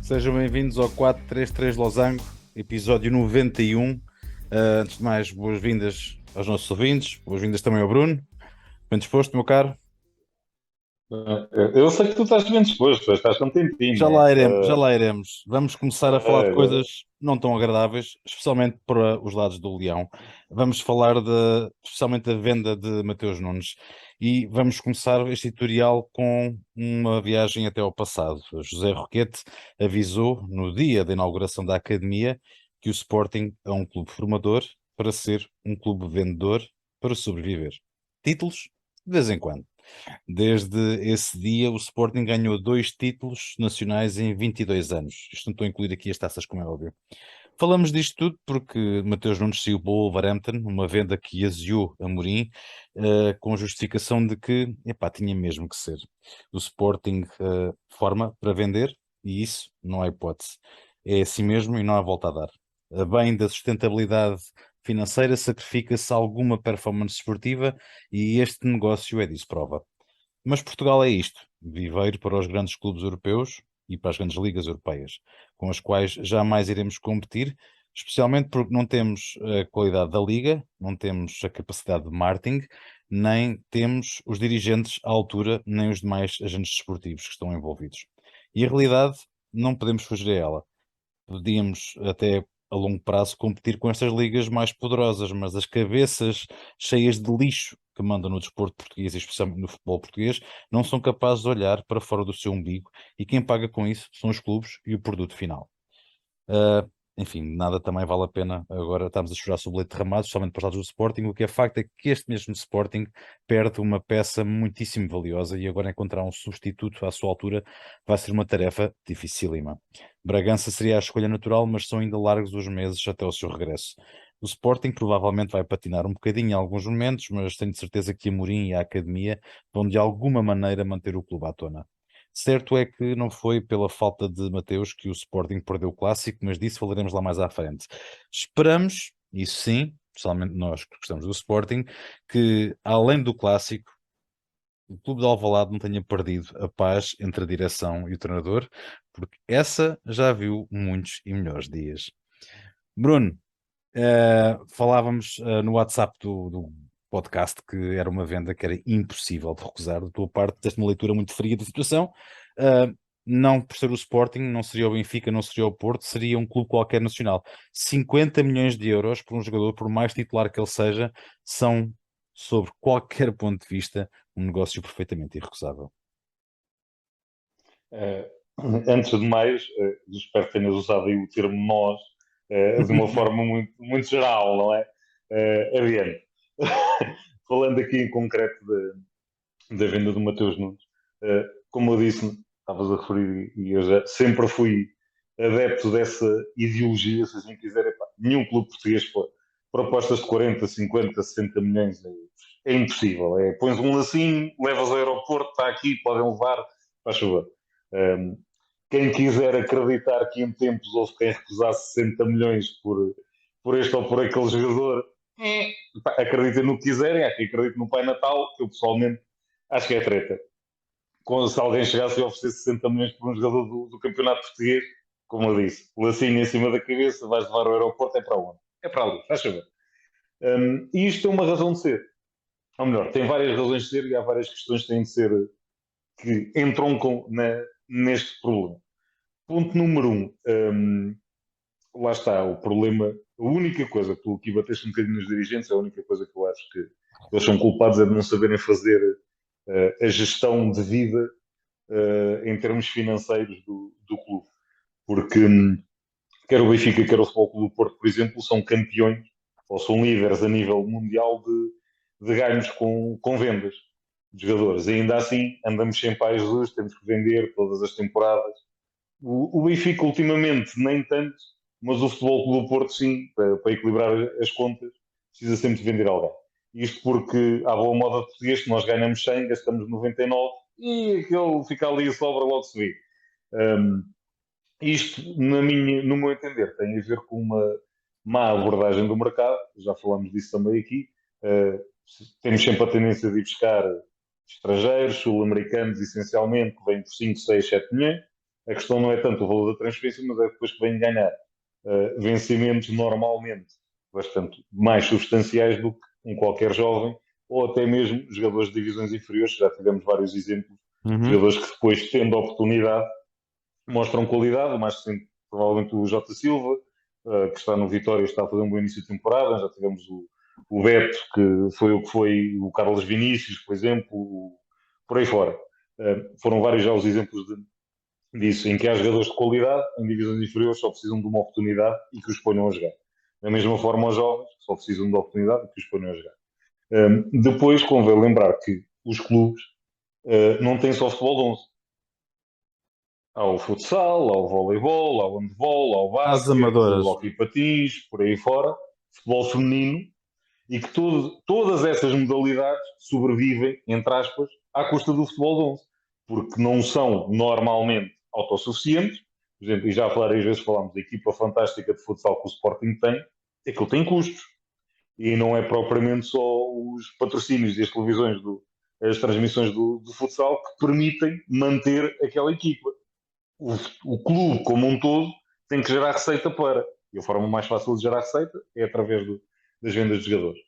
Sejam bem-vindos ao 433 Losango, episódio 91. Antes de mais, boas-vindas aos nossos ouvintes, boas-vindas também ao Bruno. Bem disposto, meu caro? Eu sei que tu estás bem disposto, estás contentinho, Já né? lá iremos, já lá iremos. Vamos começar a falar de Agora, coisas não tão agradáveis, especialmente para os lados do Leão. Vamos falar especialmente da venda de Mateus Nunes. E vamos começar este tutorial com uma viagem até ao passado. José Roquete avisou, no dia da inauguração da academia, que o Sporting é um clube formador para ser um clube vendedor para sobreviver. Títulos? De vez em quando. Desde esse dia, o Sporting ganhou 2 títulos nacionais em 22 anos. Isto não estou a incluir aqui as taças, como é óbvio. Falamos disto tudo porque Mateus Nunes saiu para o Wolverhampton, uma venda que aziou Amorim, com a justificação de que, epá, tinha mesmo que ser. O Sporting forma para vender e isso não há hipótese. É assim mesmo e não há volta a dar. A bem da sustentabilidade financeira, sacrifica-se alguma performance esportiva e este negócio é disso prova. Mas Portugal é isto, viveiro para os grandes clubes europeus e para as grandes ligas europeias, com as quais jamais iremos competir, especialmente porque não temos a qualidade da liga, não temos a capacidade de marketing, nem temos os dirigentes à altura, nem os demais agentes desportivos que estão envolvidos. E a realidade, não podemos fugir a ela. Podíamos até a longo prazo competir com estas ligas mais poderosas, mas as cabeças cheias de lixo que mandam no desporto português e especialmente no futebol português não são capazes de olhar para fora do seu umbigo e quem paga com isso são os clubes e o produto final. Uh, Enfim, nada também vale a pena agora estamos a chorar sobre o leite derramado, especialmente para os lados do Sporting. O que é facto é que este mesmo Sporting perde uma peça muitíssimo valiosa e agora encontrar um substituto à sua altura vai ser uma tarefa dificílima. Bragança seria a escolha natural, mas são ainda largos os meses até o seu regresso. O Sporting provavelmente vai patinar um bocadinho em alguns momentos, mas tenho certeza que Amorim e a Academia vão de alguma maneira manter o clube à tona. Certo é que não foi pela falta de Mateus que o Sporting perdeu o clássico, mas disso falaremos lá mais à frente. Esperamos, isso sim, especialmente nós que gostamos do Sporting, que além do clássico, o clube de Alvalade não tenha perdido a paz entre a direção e o treinador, porque essa já viu muitos e melhores dias. Bruno, falávamos no WhatsApp do podcast que era uma venda que era impossível de recusar. Da tua parte, deste uma leitura muito fria da situação. Uh, não por ser o Sporting, não seria o Benfica, não seria o Porto, seria um clube qualquer nacional. 50 milhões de euros por um jogador, por mais titular que ele seja, são, sobre qualquer ponto de vista, um negócio perfeitamente irrecusável. eh, antes de mais, espero que tenhas usado aí o termo nós de uma forma muito, muito geral, não é? Adiante. Falando aqui em concreto da venda do Mateus Nunes, como eu disse, estavas a referir, e eu já sempre fui adepto dessa ideologia, se assim quiser, epá, nenhum clube português pô, propostas de 40, 50, 60 milhões é impossível. Pões um lacinho, levas ao aeroporto, está aqui, podem levar, faz favor. Um, quem quiser acreditar que em tempos houve quem recusasse 60 milhões por este ou por aquele jogador, acreditem no que quiserem, há quem acredite no Pai Natal, eu pessoalmente acho que é treta. Se alguém chegasse a oferecer 60 milhões por um jogador do campeonato português, como eu disse, lacinho em cima da cabeça, vais levar ao aeroporto, é para onde? É para ali, faz favor. E isto tem uma razão de ser. Ou melhor, tem várias razões de ser e há várias questões que têm de ser que entroncam neste problema. Ponto número lá está, o problema, a única coisa, tu aqui bateste um bocadinho nos dirigentes, a única coisa que eu acho que eles são culpados é de não saberem fazer a gestão de vida em termos financeiros do clube. Porque quer o Benfica, quer o Futebol Clube do Porto, por exemplo, são campeões ou são líderes a nível mundial de ganhos com vendas de jogadores. E ainda assim, andamos sempre a Jesus, temos que vender todas as temporadas. O Benfica, ultimamente, nem tanto, mas o Futebol Clube do Porto, sim, para equilibrar as contas, precisa sempre de vender alguém. Isto porque, à boa moda português, que nós ganhamos 100, gastamos 99 e aquele fica ali e sobra logo se vê. Um, isto, no meu entender, tem a ver com uma má abordagem do mercado, já falamos disso também aqui. Uh, temos sempre a tendência de ir buscar estrangeiros, sul-americanos, essencialmente, que vêm por 5, 6, 7 milhões. A questão não é tanto o valor da transferência, mas é depois que vem ganhar vencimentos normalmente bastante mais substanciais do que em qualquer jovem, ou até mesmo jogadores de divisões inferiores. Já tivemos vários exemplos de Uhum. jogadores que depois, tendo a oportunidade, mostram qualidade. O mais recente, provavelmente o Jota Silva, que está no Vitória e está a fazer um bom início de temporada. Já tivemos o Beto, que foi o que foi, o Carlos Vinícius, por exemplo, por aí fora. Foram vários já os exemplos disso, em que há jogadores de qualidade em divisões inferiores só precisam de uma oportunidade e que os ponham a jogar. Da mesma forma, os jovens só precisam de oportunidade e que os ponham a jogar. Depois, convém lembrar que os clubes não têm só futebol de 11. Há o futsal, há o voleibol, há o handball, há o As basquete, o amadoras. hockey patins, por aí fora, futebol feminino, e que todas essas modalidades sobrevivem, entre aspas, à custa do futebol de 11, porque não são normalmente autossuficientes. Por exemplo, e já várias vezes falámos da equipa fantástica de futsal que o Sporting tem, é que ele tem custos. E não é propriamente só os patrocínios e as televisões, as transmissões do futsal que permitem manter aquela equipa. O clube, como um todo, tem que gerar receita para. E a forma mais fácil de gerar receita é através das vendas de jogadores.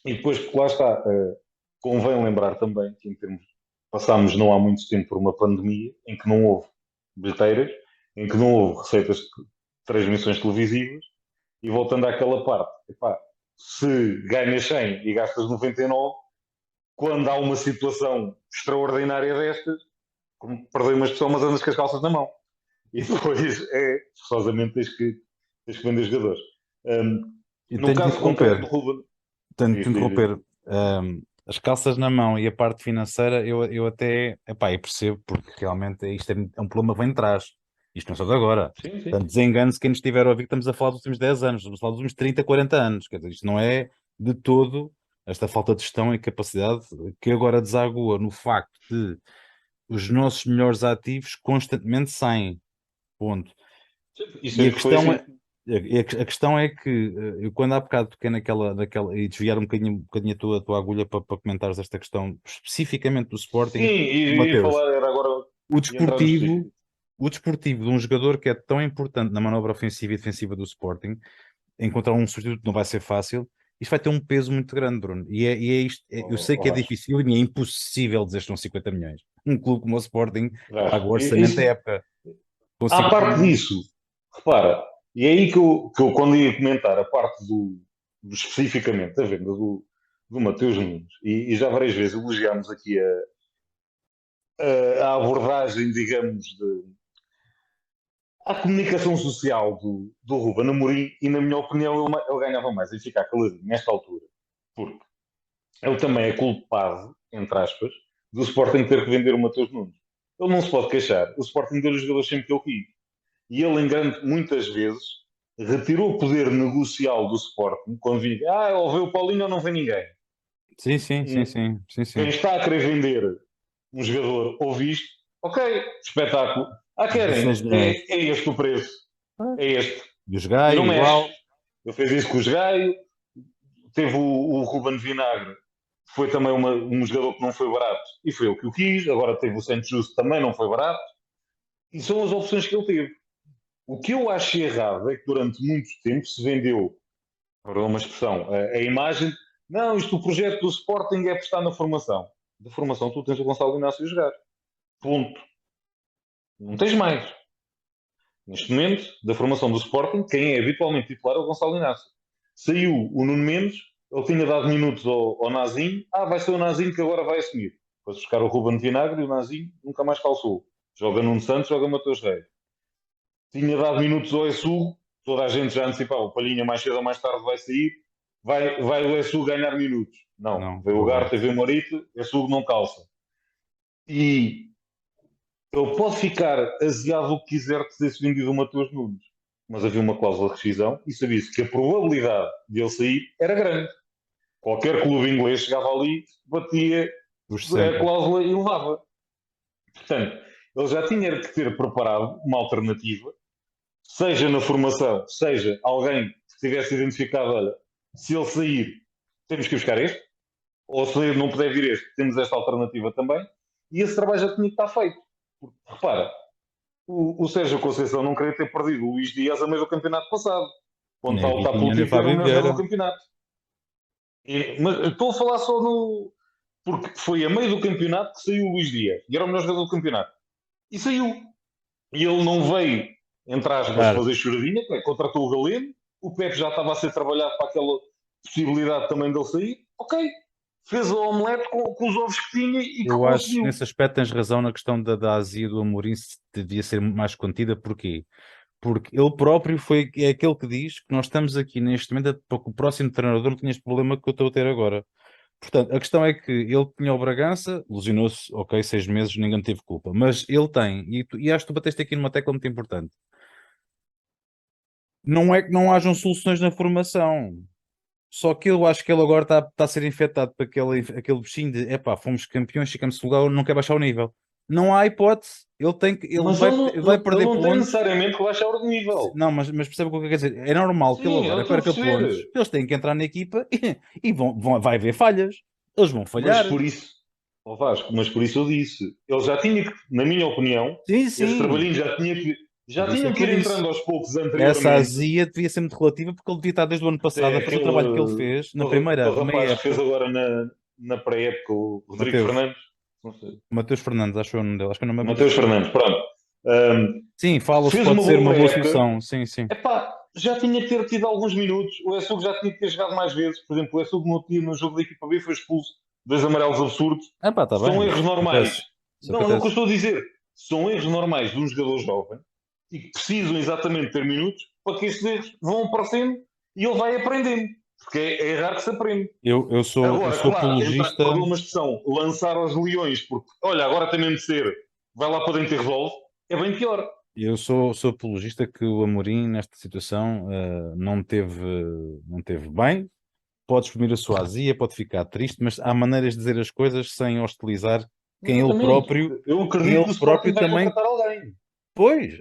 E depois, porque lá está, convém lembrar também que em termos, passámos não há muito tempo por uma pandemia em que não houve bilheteiras, em que não houve receitas de transmissões televisivas, e voltando àquela parte, epá, se ganhas 100 e gastas 99, quando há uma situação extraordinária destas, como perder uma expressão, mas andas com as calças na mão. E depois forçosamente tens que vender jogadores. E No tenho de caso concreto do interromper. Ruben, Tenho de diz, diz, diz. interromper. As calças na mão e a parte financeira, eu até, epá, eu percebo, porque realmente isto é um problema que vem de trás. Isto não é só de agora. Sim, sim. Portanto, desengane-se quem nos estiver a ouvir, que estamos a falar dos últimos 10 anos, estamos a falar dos últimos 30, 40 anos. Quer dizer, isto não é de todo esta falta de gestão e capacidade que agora desagua no facto de os nossos melhores ativos constantemente saem. Ponto. E E a sempre foi questão assim. é, a questão é que eu quando há bocado toquei naquela e desviar um bocadinho a tua agulha para comentares esta questão especificamente do Sim, Sporting, e Mateus, falar era agora o e entrar no desportivo, específico. o desportivo de um jogador que é tão importante na manobra ofensiva e defensiva do Sporting, encontrar um substituto não vai ser fácil, isto vai ter um peso muito grande, Bruno. E é isto, eu sei que é Vasco. difícil e é impossível dizer que estão 50 milhões. Um clube como o Sporting paga o Vasco. orçamento da época com À 50 parte milhões. disso, repara, e é aí que eu quando ia comentar a parte especificamente da venda do Mateus Nunes, e já várias vezes elogiámos aqui a abordagem, digamos, à comunicação social do Ruben Amorim, e na minha opinião ele ganhava mais em ficar caladinho nesta altura, porque ele também é culpado, entre aspas, do Sporting ter que vender o Mateus Nunes. Ele não se pode queixar. O Sporting deu-lhe os jogadores sempre que ele quis. E ele, muitas vezes, retirou o poder negocial do Sporting quando vinha, ou vê o Paulinho ou não vê ninguém. Sim, sim, sim, sim, sim, Quem sim. está a querer vender um jogador ouve isto, ok, espetáculo. Negociações Querem, de dinheiro. é este o preço, é este. E os E não Gaio, mexe. igual. Ele fez isso com os Gaio, teve o Ruben Vinagre, foi também um jogador que não foi barato, e foi ele que o quis. Agora teve o Santos Justo, também não foi barato. E são as opções que ele teve. O que eu acho errado é que durante muito tempo se vendeu, para uma expressão, a imagem, não, o projeto do Sporting é apostar na formação. Da formação tu tens o Gonçalo Inácio a jogar. Ponto. Não tens mais. Neste momento, da formação do Sporting, quem é habitualmente titular é o Gonçalo Inácio. Saiu o Nuno Mendes, ele tinha dado minutos ao Nazinho, vai ser o Nazinho que agora vai assumir. Depois buscar o Ruben Vinagre e o Nazinho nunca mais calçou. Joga Nuno Santos, joga Mateus Reis. Tinha dado minutos ao Essugo, toda a gente já antecipava, o Palhinha mais cedo ou mais tarde vai sair, vai o Essugo ganhar minutos. Não, Não, veio o Garta, Roberto. veio o Morito, Essugo não calça. E ele pode ficar aziado o que quiser de ter-se vendido o Mateus Nunes, mas havia uma cláusula de rescisão e sabia-se que a probabilidade de ele sair era grande. Qualquer clube inglês chegava ali, batia Os a sempre. cláusula e levava. Portanto, ele já tinha que ter preparado uma alternativa, seja na formação, seja alguém que tivesse identificado, olha, se ele sair, temos que buscar este, ou se não puder vir este, temos esta alternativa também, e esse trabalho já tinha que estar feito. Porque, repara, o Sérgio Conceição não queria ter perdido o Luís Dias a meio do campeonato passado, quando Nem está a o lutar pelo Vitinha, nem o título, era o Fábio melhor jogador Vieira. do campeonato. Mas estou a falar só no. Porque foi a meio do campeonato que saiu o Luís Dias, e era o melhor jogador do campeonato. E saiu. E ele não veio, entre aspas, Claro, fazer choradinha, contratou o Galeno, o Pepe já estava a ser trabalhado para aquela possibilidade também dele sair. Ok, fez o omelete com os ovos que tinha e que eu acho, conseguiu. nesse aspecto tens razão na questão da azia do Amorim, se devia ser mais contida. Porquê? Porque ele próprio é aquele que diz que nós estamos aqui neste momento para que o próximo treinador não tenha este problema que eu estou a ter agora. Portanto, a questão é que ele tinha o Bragança, lesionou-se, ok, 6 meses, ninguém teve culpa, mas ele tem, e acho que tu bateste aqui numa tecla muito importante. Não é que não hajam soluções na formação, só que eu acho que ele agora está a ser infectado por aquele bichinho de epá, fomos campeões, ficamos em lugar, não quer baixar o nível. Não há hipótese, Mas ele vai ele perder não tem pontos. necessariamente que baixar o nível. Não, mas percebe o que eu quero dizer? É normal que ele Sim, eu agora estou a perca pontos, perceber. eles têm que entrar na equipa e vai haver falhas, eles vão Mas falhar. por isso, ó Vasco, mas por isso eu disse, ele já tinha que, na minha opinião, Sim, esse sim, trabalhinho já por isso é tinha que que eu ir disse. entrando aos poucos Essa anteriormente. azia devia ser muito relativa porque ele devia estar desde o ano passado Até a fazer o trabalho que ele aquele, fez na aquele primeira rapaz meia que fez época. agora na pré-época, o Rodrigo Mateus, Fernandes, não sei, Mateus Fernandes, acho eu o nome dele, acho que é o nome é Mateus Mateus Fernandes. Fernandes, pronto. Um, Sim, fala-se fez pode uma ser boa uma boa pré-época. solução, sim, sim. Epá, já tinha que ter tido alguns minutos. O Essug já tinha que ter jogado mais vezes. Por exemplo, o Essug no jogo da equipa B foi expulso. Dois amarelos absurdos. Ah pá, está bem, São erros isso normais. acontece, isso Não, não é o que eu acontece. estou a dizer. São erros normais de um jogador jovem e que precisam exatamente ter minutos para que estes erros vão aparecendo e ele vai aprendendo. Porque é errar que se aprende. Eu Agora, sou claro, apologista. perdão uma expressão, lançar aos leões, porque olha, agora tem mesmo de ser, vai lá para dentro e resolve, é bem pior. Sou apologista que o Amorim, nesta situação, não teve bem. Pode exprimir a sua azia, pode ficar triste, mas há maneiras de dizer as coisas sem hostilizar Exatamente. Eu quem acredito ele que o Sporting próprio vai também. contratar alguém. Pois,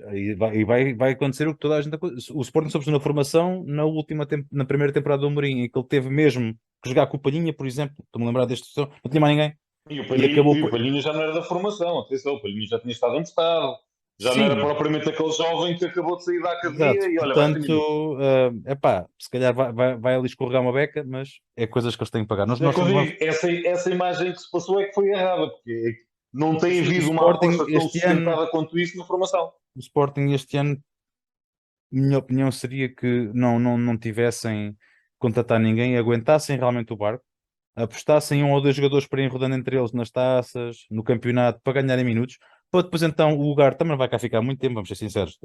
vai acontecer o que toda a gente. O Sporting soube na formação na primeira temporada do Amorim, em que ele teve mesmo que jogar com o Palhinha, por exemplo. Estou-me a lembrar desta situação, não tinha mais ninguém. E acabou E o por. Palhinha já não era da formação, atenção, o Palhinha já tinha estado emprestado, já não era Sim, propriamente aquele jovem que acabou de sair da academia exato. e olha, vai ter minutos. Portanto, epá, se calhar vai ali escorregar uma beca, mas é coisas que eles têm que pagar. É que eu digo, essa imagem que se passou é que foi errada, porque não tem o havido uma Sporting aposta tão este ano, sustentada quanto isso na formação. o Sporting este ano minha opinião seria que não tivessem contratar ninguém e aguentassem realmente o barco, apostassem um ou dois jogadores para ir rodando entre eles nas taças, no campeonato, para ganharem minutos, para depois então o lugar também não vai cá ficar muito tempo, vamos ser sinceros,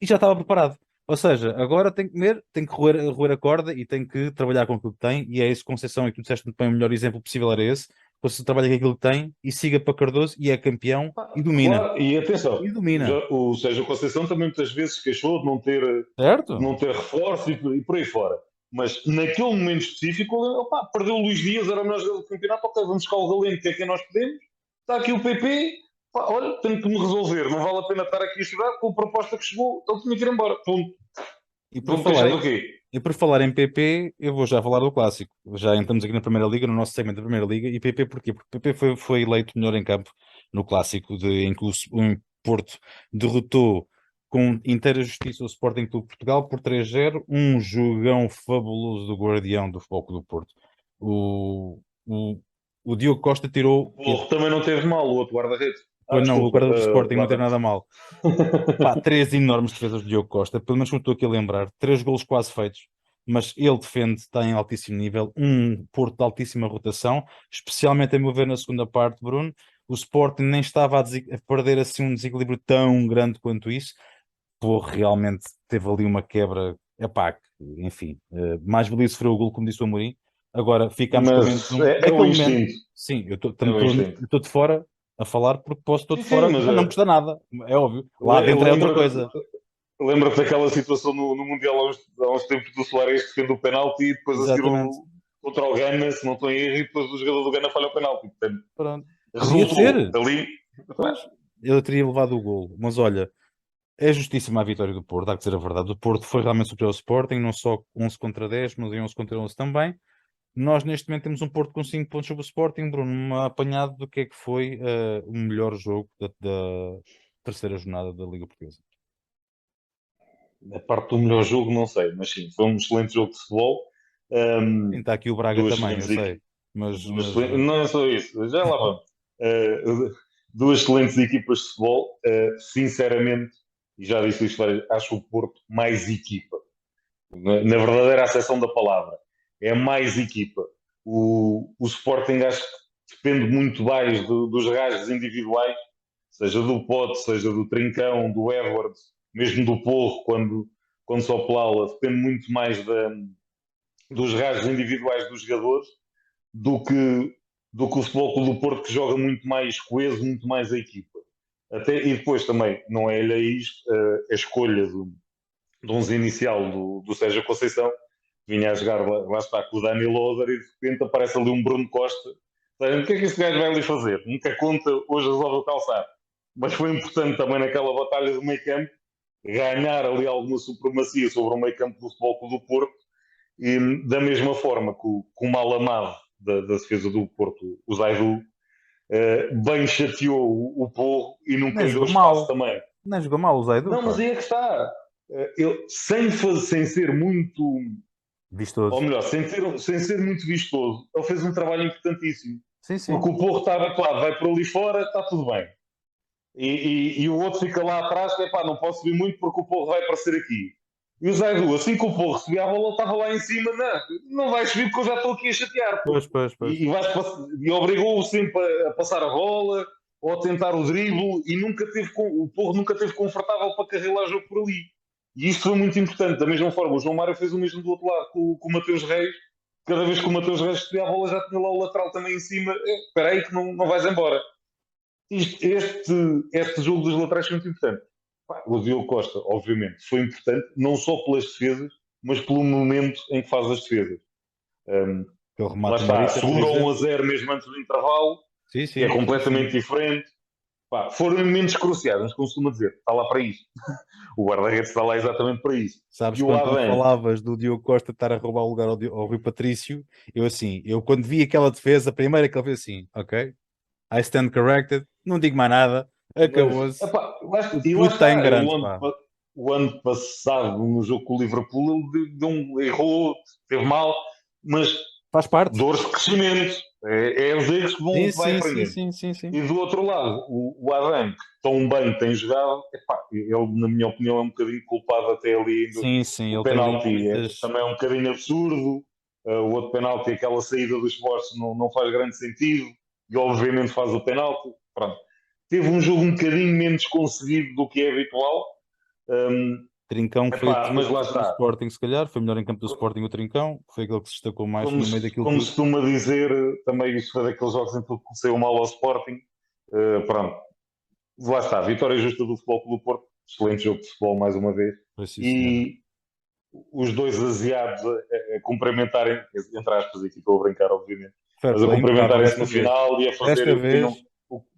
e já estava preparado. Ou seja, agora tem que comer, tem que roer a corda e tem que trabalhar com aquilo que tem, e é isso, Conceição, e tu disseste muito bem, o melhor exemplo possível era esse. Você trabalha com aquilo que tem e siga para Cardoso e é campeão e domina. Claro, e atenção, E domina. o Sérgio Conceição também muitas vezes se queixou de Certo? não ter reforço e por aí fora. Mas naquele momento específico, opa, perdeu o Luís Dias, era o melhor jogador do campeonato, ok, vamos buscar o Galeno, que é quem nós podemos. Está aqui o PP, pá, olha, tenho que me resolver, não vale a pena estar aqui a chorar com a proposta que chegou, ele tinha que ir embora. Ponto. E por Vou-me falar, queixar do quê? e por falar em PP, eu vou já falar do clássico. Já entramos aqui na Primeira Liga, no nosso segmento da Primeira Liga. E PP porquê? Porque PP foi eleito melhor em campo no clássico, em que o Porto derrotou com inteira justiça o Sporting Clube de Portugal por 3-0. Um jogão fabuloso do guardião do Futebol Clube do Porto. O, o, o Diogo Costa O tirou. Porro também não teve mal, o outro guarda-redes. Pois não, o Desculpa, guarda do Sporting não teve Lava. nada mal. Pá, três enormes defesas de Diogo Costa, pelo menos como estou aqui a lembrar, três golos quase feitos, mas ele defende, está em altíssimo nível, um Porto de altíssima rotação, especialmente a meu ver na segunda parte, Bruno. O Sporting nem estava a perder assim um desequilíbrio tão grande quanto isso. Pô, realmente teve ali uma quebra, epá, enfim, mais valia sofrer o golo, como disse o Amorim. Agora ficámos com menos Mas um. é o Naquele momento, instinto. sim, É o instinto. eu estou de fora a falar porque posso, estou Sim, de sim, fora, mas mas não me custa nada, é óbvio. Lá dentro é outra coisa. lembra-te daquela situação no Mundial há uns tempos do Soares que defende o penalti e depois a seguir Exatamente. contra o Ghana, se não estou em erro, e depois o jogador do Ghana falha o penalti. Portanto, Pronto. Podia resultou ser, ali. pois, eu teria levado o golo, mas olha, é justíssima a vitória do Porto, há que dizer a verdade. O Porto foi realmente superior ao Sporting, não só 11 contra 10, mas em 11 contra 11 também. Nós neste momento temos um Porto com 5 pontos sobre o Sporting, Bruno, uma apanhado do que é que foi o melhor jogo terceira jornada da Liga Portuguesa. A parte do melhor jogo, não sei, mas sim, foi um excelente jogo de futebol. Sim, está aqui o Braga Duas também, eu excelentes sei. equipas. Não é só isso, já lá vamos. Uh, Duas excelentes equipas de futebol. Sinceramente, e já disse isto, acho o Porto mais equipa. Na verdadeira acessão da palavra. É mais equipa. O Sporting acho que depende muito mais dos rasgos individuais, seja do Pote, seja do Trincão, do Edwards, mesmo do Porro, quando só plala, depende muito mais dos rasgos individuais dos jogadores do que, do que o Futebol Clube do Porto, que joga muito mais coeso, muito mais a equipa. E depois também, não é ele a isto, a escolha de 11 inicial do Sérgio Conceição, vinha a jogar lá está com o Dani Loader e de repente aparece ali um Bruno Costa. O que é que este gajo vai ali fazer? Nunca conta, hoje resolve calçar. Mas foi importante também naquela batalha do meio campo ganhar ali alguma supremacia sobre o meio campo do Futebol Clube do Porto e da mesma forma que o mal amado da defesa do Porto, o Zaidu, bem chateou o Porro e nunca Nem lhe deu jogou espaço mal. também. Nem jogou mal o Zaidu, Não, mas pá. aí é que está. Ele, sem ser muito, ou Vistoso. melhor, sem ser muito vistoso, ele fez um trabalho importantíssimo. Sim, sim. Porque o Porro está habituado, vai por ali fora, está tudo bem. E o outro fica lá atrás, que é pá, não posso subir muito porque o Porro vai aparecer aqui. E o Zaidu, assim que o Porro subia a bola, estava lá em cima, não vai subir porque eu já estou aqui a chatear. Pois, pois, pois. E obrigou-o sempre a passar a bola ou a tentar o drible e o Porro nunca teve confortável para carregar o jogo por ali. E isto foi muito importante. Da mesma forma, o João Mário fez o mesmo do outro lado com o Mateus Reis. Cada vez que o Mateus Reis subia a bola, já tinha lá o lateral também em cima. Espera aí que não vais embora. Este jogo dos laterais foi muito importante. O Diogo Costa, obviamente, foi importante, não só pelas defesas, mas pelo momento em que faz as defesas. Aquele Lá remate do está, Marita, por segura 1 a exemplo. 0 mesmo antes do intervalo, Sim, que é sim, sim, completamente sim. diferente. Foram momentos cruciais, mas costuma dizer, está lá para isso. O guarda-redes está lá exatamente para isso. Sabes, E o quando tu Adam, falavas do Diogo Costa estar a roubar o lugar ao Rui Patrício, eu quando vi aquela defesa, a primeira que ele fez assim, ok, I stand corrected, não digo mais nada, mas acabou-se. epá, O e lá puto está em está, grande, pá. o ano passado, no jogo com o Liverpool, ele errou, teve mal, mas Faz parte. dores de crescimento. É os erros Sim, que vai sim, sim, aprendendo. sim, sim, sim. E do outro lado, o Adam, que tão bem tem jogado, epá, ele, na minha opinião, é um bocadinho culpado até ali. Sim, sim, O ele tem ali penalti muitas. também é um bocadinho absurdo. O outro penalti, aquela saída do esforço, não faz grande sentido. E obviamente faz o penalti. Pronto. Teve um jogo um bocadinho menos conseguido do que é habitual. Um, Trincão foi a epá, mas lá defesa do está. Sporting, se calhar, foi melhor em campo do Sporting o Trincão, foi aquele que se destacou mais Como no meio se, daquilo como se tudo. costuma dizer, também isso foi daqueles jogos em que saiu mal ao Sporting. Pronto, lá está, vitória justa do Futebol Clube do Porto, excelente jogo de futebol mais uma vez. Foi sim, senhora. E os dois asiados a cumprimentarem, entre aspas, aqui estou a brincar, obviamente, Fair mas a play impecável cumprimentarem-se desta no vez. final e a Desta fazerem vez,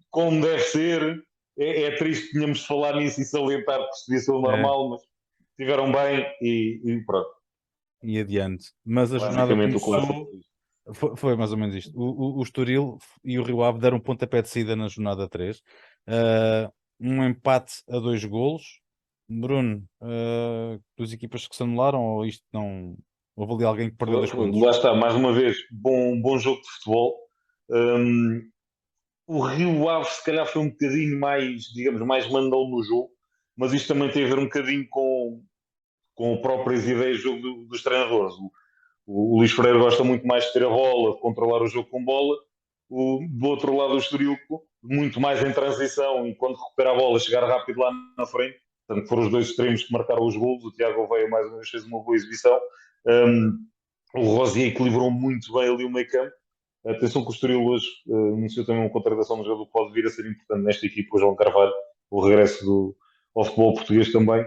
como deve ser. É triste que tenhamos de falar nisso e salientar que devia ser o é, normal, mas estiveram bem e pronto. e adiante. Mas a jornada Basicamente o clássico. começou, foi mais ou menos isto. O Estoril e o Rio Ave deram um pontapé de saída na jornada 3. Um empate a 2 golos. Bruno, duas equipas que se anularam ou isto não. Houve ali alguém que perdeu 2 pontos? Lá está, mais uma vez, bom jogo de futebol. Um, o Rio Ave, se calhar, foi um bocadinho mais, digamos, mais mandão no jogo, mas isto também tem a ver um bocadinho com próprias ideias de jogo dos treinadores. O Luís Freire gosta muito mais de ter a bola, de controlar o jogo com bola. Do outro lado, o Estoril, muito mais em transição e quando recupera a bola, chegar rápido lá na frente. Portanto, foram os dois extremos que marcaram os golos. O Tiago Veia, mais uma vez, fez uma boa exibição. Um, o Rosier equilibrou muito bem ali o meio campo. Atenção que o Estoril hoje anunciou também uma contratação no jogo que pode vir a ser importante nesta equipa, o João Carvalho, o regresso ao futebol português também.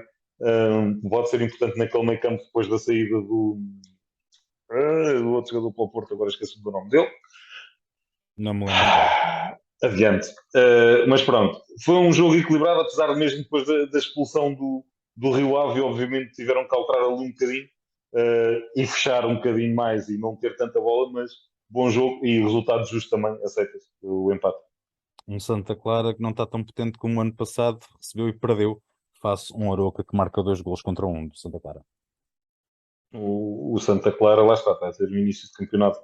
Pode ser importante naquele meio campo depois da saída do outro jogador para o Porto, agora esqueci do nome dele. Não me lembro. Adiante. Mas pronto, foi um jogo equilibrado, apesar de mesmo depois da expulsão do Rio Ave, obviamente tiveram que alterar ali um bocadinho e fechar um bocadinho mais e não ter tanta bola, mas bom jogo e resultado justo também, aceitas o empate. Um Santa Clara que não está tão potente como o ano passado, recebeu e perdeu, face um Aroca que marca 2 golos contra um do Santa Clara. O Santa Clara, lá está a ter um início de campeonato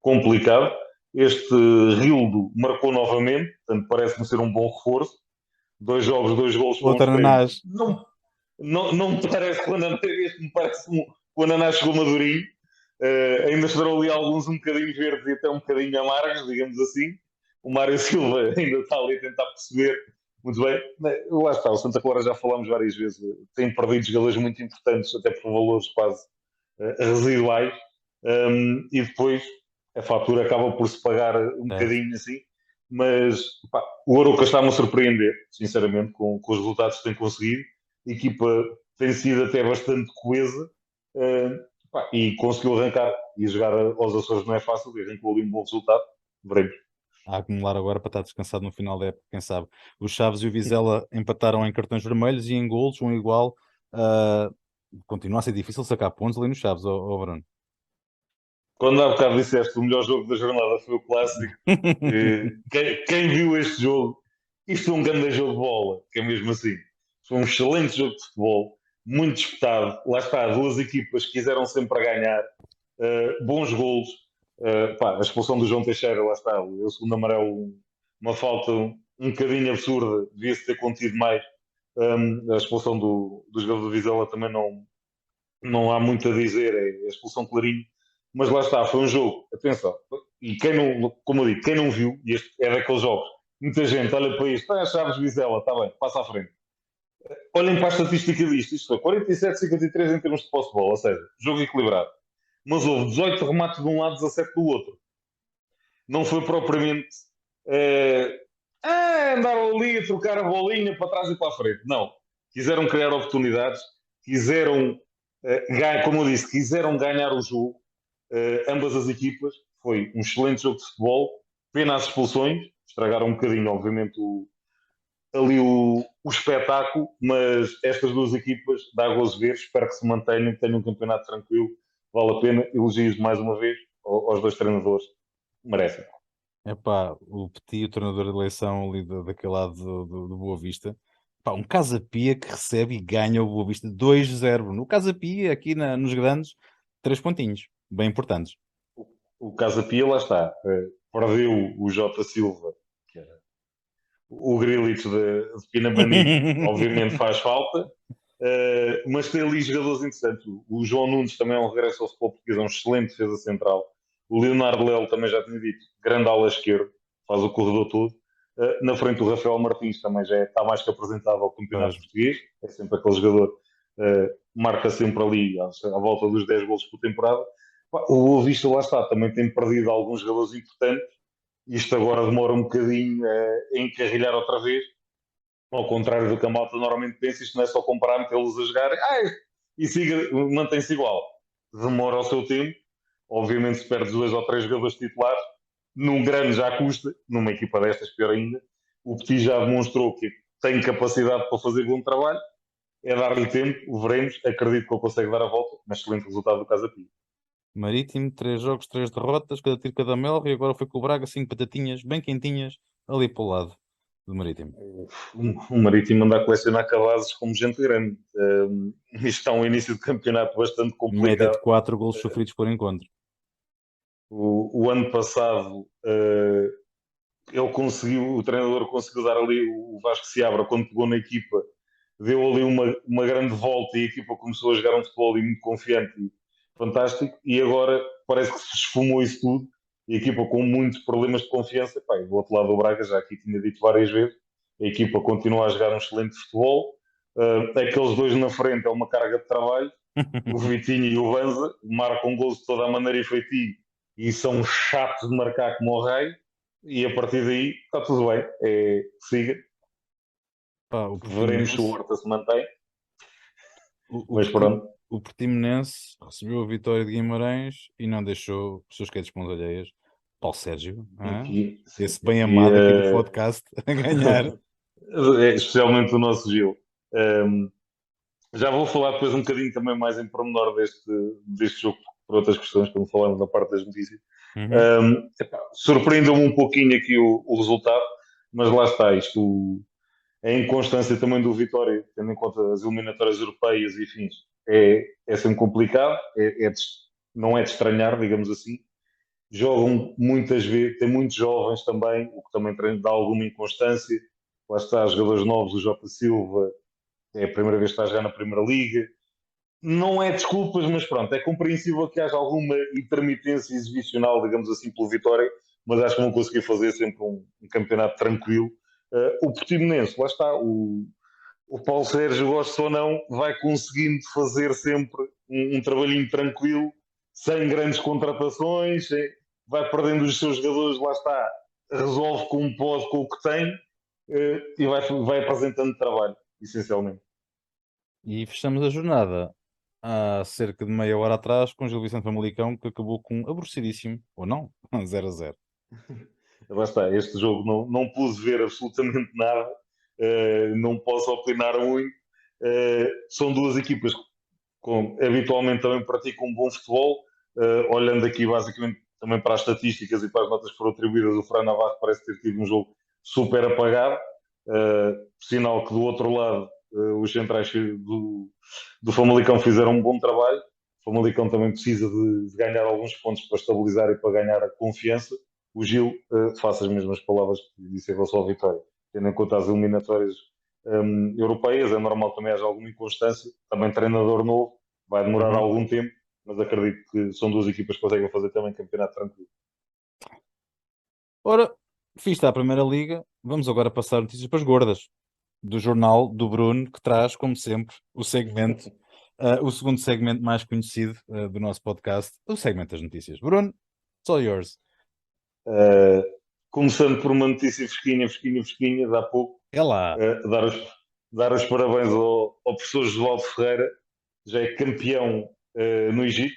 complicado. Este Rildo marcou novamente, portanto parece-me ser um bom reforço. 2 jogos, 2 golos para um Outra extremo. Ananás. Não me parece que o Ananás, este me parece o Ananás chegou madurinho. Ainda estarão ali alguns um bocadinho verdes e até um bocadinho amargos, digamos assim. O Mário Silva ainda está ali a tentar perceber muito bem. Lá está, o Santa Clara já falámos várias vezes, tem perdido jogadores muito importantes, até por valores quase residuais, e depois a fatura acaba por se pagar um Certo. bocadinho assim. Mas pá, o Arouca está-me a surpreender, sinceramente, com os resultados que tem conseguido. A equipa tem sido até bastante coesa, pá, e conseguiu arrancar e jogar aos Açores não é fácil, e arrancou ali um bom resultado. Veremos. A acumular agora para estar descansado no final da época, quem sabe. Os Chaves e o Vizela empataram em cartões vermelhos e em golos, um igual. Ah, continua a ser difícil sacar pontos ali nos Chaves, Bruno. Quando há bocado disseste o melhor jogo da jornada foi o clássico, quem viu este jogo, isto é um grande jogo de bola, que é mesmo assim. Foi um excelente jogo de futebol, muito disputado. Lá está, duas equipas que quiseram sempre ganhar, bons golos. Pá, a expulsão do João Teixeira, lá está, o segundo amarelo, uma falta um bocadinho absurda, devia-se ter contido mais. A expulsão do jogador do Vizela também não há muito a dizer, é a expulsão clarinho. Mas lá está, foi um jogo, atenção, e quem não, como eu digo, quem não viu, e este é daqueles jogos, muita gente olha para isto, ah, Chaves Vizela, está bem, passa à frente. Olhem para a estatística disto, isto foi 47-53 em termos de posse de bola, ou seja, jogo equilibrado. Mas houve 18 remates de um lado, 17 do outro. Não foi propriamente andar ali a trocar a bolinha para trás e para a frente. Não. Quiseram criar oportunidades, quiseram, como eu disse, quiseram ganhar o jogo, ambas as equipas. Foi um excelente jogo de futebol. Pena as expulsões, estragaram um bocadinho, obviamente, o espetáculo, mas estas duas equipas dá gozo ver, espero que se mantenham, que tenham um campeonato tranquilo, vale a pena. Elogios mais uma vez aos dois treinadores, merecem. Epá, o Petit, o treinador de eleição ali daquele lado do Boa Vista. Pá, um Casa Pia que recebe e ganha o Boa Vista 2-0. No Casa Pia, aqui nos grandes, 3 pontinhos, bem importantes. O Casa Pia, lá está, perdeu o Jota Silva, que era o Grilich de Pinamanique, obviamente faz falta, mas tem ali jogadores interessantes. O João Nunes também é um regresso ao futebol português, é um excelente defesa central. O Leonardo Lelo também já tinha dito, grande ala esquerda, faz o corredor todo. Na frente o Rafael Martins também já está mais que apresentável ao campeonato Pois. português, é sempre aquele jogador, marca sempre ali à volta dos 10 gols por temporada. O Boa Vista, lá está, também tem perdido alguns jogadores importantes. Isto agora demora um bocadinho a encarrilhar outra vez, ao contrário do que a malta normalmente pensa, isto não é só comparar, metê-los a jogar e mantém-se igual. Demora o seu tempo, obviamente se perdes 2 ou 3 jogadores titulares, num grande já custa, numa equipa destas pior ainda. O Petit já demonstrou que tem capacidade para fazer bom trabalho, é dar-lhe tempo, veremos, acredito que ele consegue dar a volta, mas excelente resultado do Casa Pia. Marítimo, 3 jogos, 3 derrotas, cada tiro, cada melro, e agora foi com o Braga, 5 batatinhas, bem quentinhas, ali para o lado do Marítimo. O Marítimo anda a colecionar cabazes como gente grande. Isto está um início de campeonato bastante Média complicado. de 4 golos sofridos por encontro. O ano passado, o treinador conseguiu dar ali o Vasco Seabra, quando pegou na equipa, deu ali uma grande volta e a equipa começou a jogar um futebol muito confiante e fantástico. E agora parece que se esfumou isso tudo. E a equipa com muitos problemas de confiança. Pá, do outro lado do Braga, já aqui tinha dito várias vezes, a equipa continua a jogar um excelente futebol. Aqueles dois na frente é uma carga de trabalho. O Vitinho e o Vanza marcam gols de toda a maneira e feitio e são chatos de marcar como o rei. E a partir daí está tudo bem. Siga. Pá, o Veremos se o Portimonense, Horta se mantém. o, o, Mas Porti- pronto. o Portimonense recebeu a vitória de Guimarães e não deixou os seus quedos de mãos alheias. Paulo Sérgio, Sim, esse bem aqui amado aqui do podcast, a ganhar. especialmente o nosso Gil. Um, já vou falar depois um bocadinho também mais em pormenor deste jogo, por outras questões, quando falarmos da parte das notícias. Uhum. Surpreendeu-me um pouquinho aqui o resultado. mas lá está, isto, a inconstância também do Vitória, tendo em conta as eliminatórias europeias e fins, é sempre complicado, não é de estranhar, digamos assim. Jogam muitas vezes, tem muitos jovens também, o que também dá alguma inconstância. Lá está, jogadores novos, o Jota Silva, é a primeira vez que está a jogar na Primeira Liga. Não é desculpas, mas pronto, é compreensível que haja alguma intermitência exibicional, digamos assim, pelo Vitória, mas acho que vão conseguir fazer sempre um campeonato tranquilo. O Portimonense, lá está, o Paulo Sérgio, gosta ou não, vai conseguindo fazer sempre um trabalhinho tranquilo, sem grandes contratações, vai perdendo os seus jogadores, lá está, resolve como pode com o que tem e vai apresentando trabalho, essencialmente. E fechamos a jornada há cerca de meia hora atrás com Gil Vicente Famalicão, que acabou com aborrecidíssimo, ou não, 0-0. Lá está, este jogo não pude ver absolutamente nada, não posso opinar muito. São duas equipas que habitualmente também praticam um bom futebol. Olhando aqui basicamente também para as estatísticas e para as notas que foram atribuídas, o Fran Navarro parece ter tido um jogo super apagado. Sinal que do outro lado os centrais do Famalicão fizeram um bom trabalho. O Famalicão também precisa de ganhar alguns pontos para estabilizar e para ganhar a confiança. O Gil faça as mesmas palavras que disse em relação ao Vitória. Tendo em conta as eliminatórias europeias, é normal também haja alguma inconstância. Também treinador novo, vai demorar Uhum. algum tempo, mas acredito que são duas equipas que conseguem fazer também campeonato tranquilo. Ora, fiz está a Primeira Liga, vamos agora passar notícias para as gordas, do jornal do Bruno, que traz, como sempre, o segmento, o segundo segmento mais conhecido do nosso podcast, o segmento das notícias. Bruno, it's all yours. Uh, Começando por uma notícia fresquinha, de há pouco, É lá. uh, dar, os, dar os parabéns ao professor Josualdo Ferreira, já é campeão no Egito,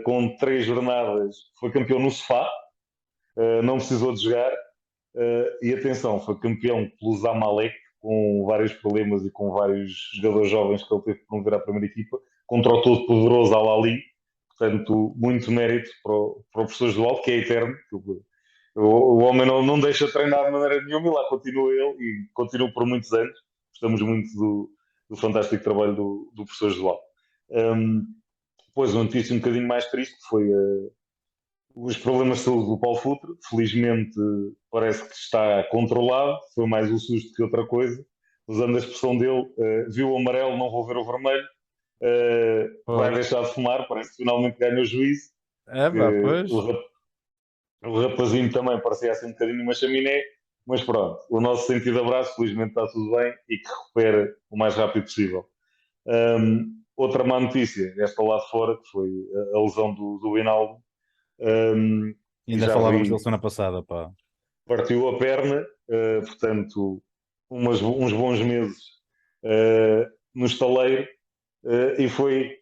com 3 jornadas, foi campeão no sofá, não precisou de jogar, e atenção, foi campeão pelo Zamalek, com vários problemas e com vários jogadores jovens que ele teve que promover à primeira equipa, contra o todo-poderoso Al-Ali. Portanto, muito mérito para o professor Josualdo, que é eterno. O homem não deixa de treinar de maneira nenhuma e lá continua ele e continua por muitos anos. Gostamos muito do fantástico trabalho do professor Josualdo. Depois, uma notícia um bocadinho mais triste foi os problemas de saúde do Paulo Futre. Felizmente, parece que está controlado. Foi mais um susto que outra coisa. Usando a expressão dele, viu o amarelo, não vou ver o vermelho. Vai Pois. deixar de fumar. Parece que finalmente ganha o juízo. É, pá, Que pois. o rapazinho também parecia assim um bocadinho uma chaminé. Mas pronto, o nosso sentido de abraço, felizmente está tudo bem e que recupere o mais rápido possível. Outra má notícia, esta lá de fora, que foi a lesão do Hinaldo. E Ainda já falávamos dele vi, semana passada, pá. partiu a perna, portanto, uns bons meses no estaleiro, e foi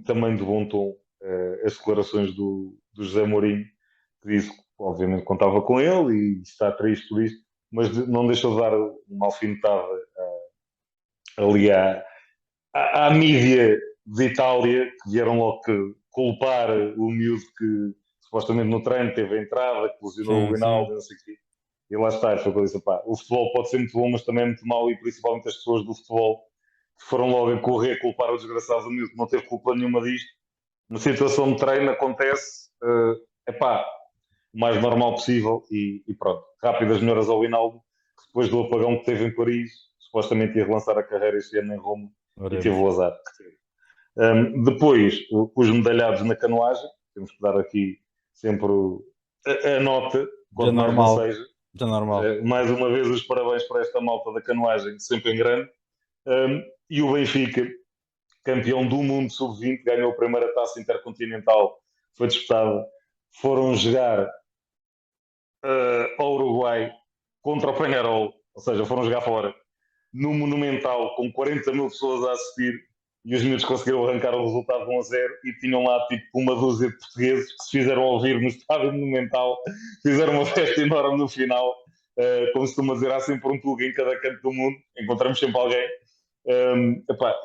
também de bom tom as declarações do José Mourinho, que disse que obviamente contava com ele e está triste por isto, mas não deixou de dar uma alfinetada ali à mídia de Itália, que vieram logo culpar o miúdo que supostamente no treino teve a entrada, que lesionou o Sim, sim. Rinaldo, não sei o quê. E lá está, foi o que eu disse, pá, o futebol pode ser muito bom, mas também é muito mau, e principalmente as pessoas do futebol que foram logo a correr culpar o desgraçado do miúdo, que não teve culpa nenhuma disto. Uma situação de treino acontece, epá, o mais normal possível e pronto. Rápidas melhoras ao Rinaldo, que depois do apagão que teve em Paris, supostamente ia relançar a carreira este ano em Roma e teve Oremos. o azar que teve. Depois, os medalhados na canoagem, temos que dar aqui sempre a nota, Já quanto mais não normal. seja. Já normal. Mais uma vez, os parabéns para esta malta da canoagem, sempre em grande. E o Benfica, campeão do mundo sub-20, ganhou a primeira taça intercontinental, foi disputada. Foram jogar ao Uruguai contra o Penharol, ou seja, foram jogar fora, no Monumental, com 40 mil pessoas a assistir, e os miúdos conseguiram arrancar o resultado de 1-0 e tinham lá tipo uma dúzia de portugueses que se fizeram ouvir no estádio Monumental, fizeram uma festa enorme no final, como se costuma dizer, há sempre um tuga em cada canto do mundo, encontramos sempre alguém.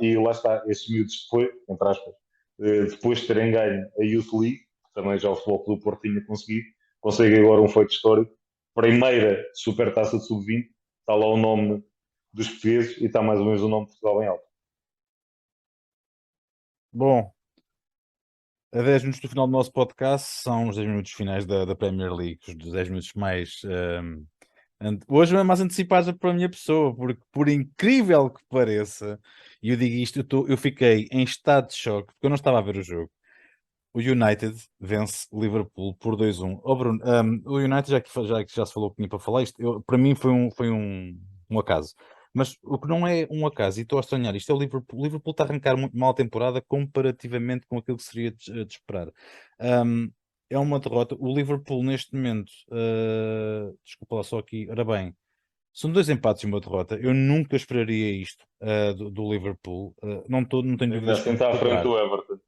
E lá está, estes miúdos depois, entre aspas, depois de terem ganho a Youth League, que também já o Futebol Clube do Porto tinha conseguido, conseguem agora um feito histórico, primeira Supertaça de Sub-20, está lá o nome dos portugueses e está mais ou menos o nome de Portugal em alto. Bom, a 10 minutos do final do nosso podcast são os 10 minutos finais da Premier League, os 10 minutos mais. Hoje é mais antecipados para a minha pessoa, porque por incrível que pareça, e eu digo isto, eu fiquei em estado de choque, porque eu não estava a ver o jogo. O United vence o Liverpool por 2-1. Oh, Bruno, o United, já se falou que tinha para falar isto, para mim foi um acaso. Mas o que não é um acaso, e estou a estranhar, isto é o Liverpool. O Liverpool está a arrancar muito mal a temporada comparativamente com aquilo que seria de esperar. Um, é uma derrota. O Liverpool, neste momento, desculpa lá só aqui, ora bem, são 2 empates e uma derrota. Eu nunca esperaria isto do Liverpool. Não tenho Ainda dúvidas que assim vão está à frente recuperar. do Everton.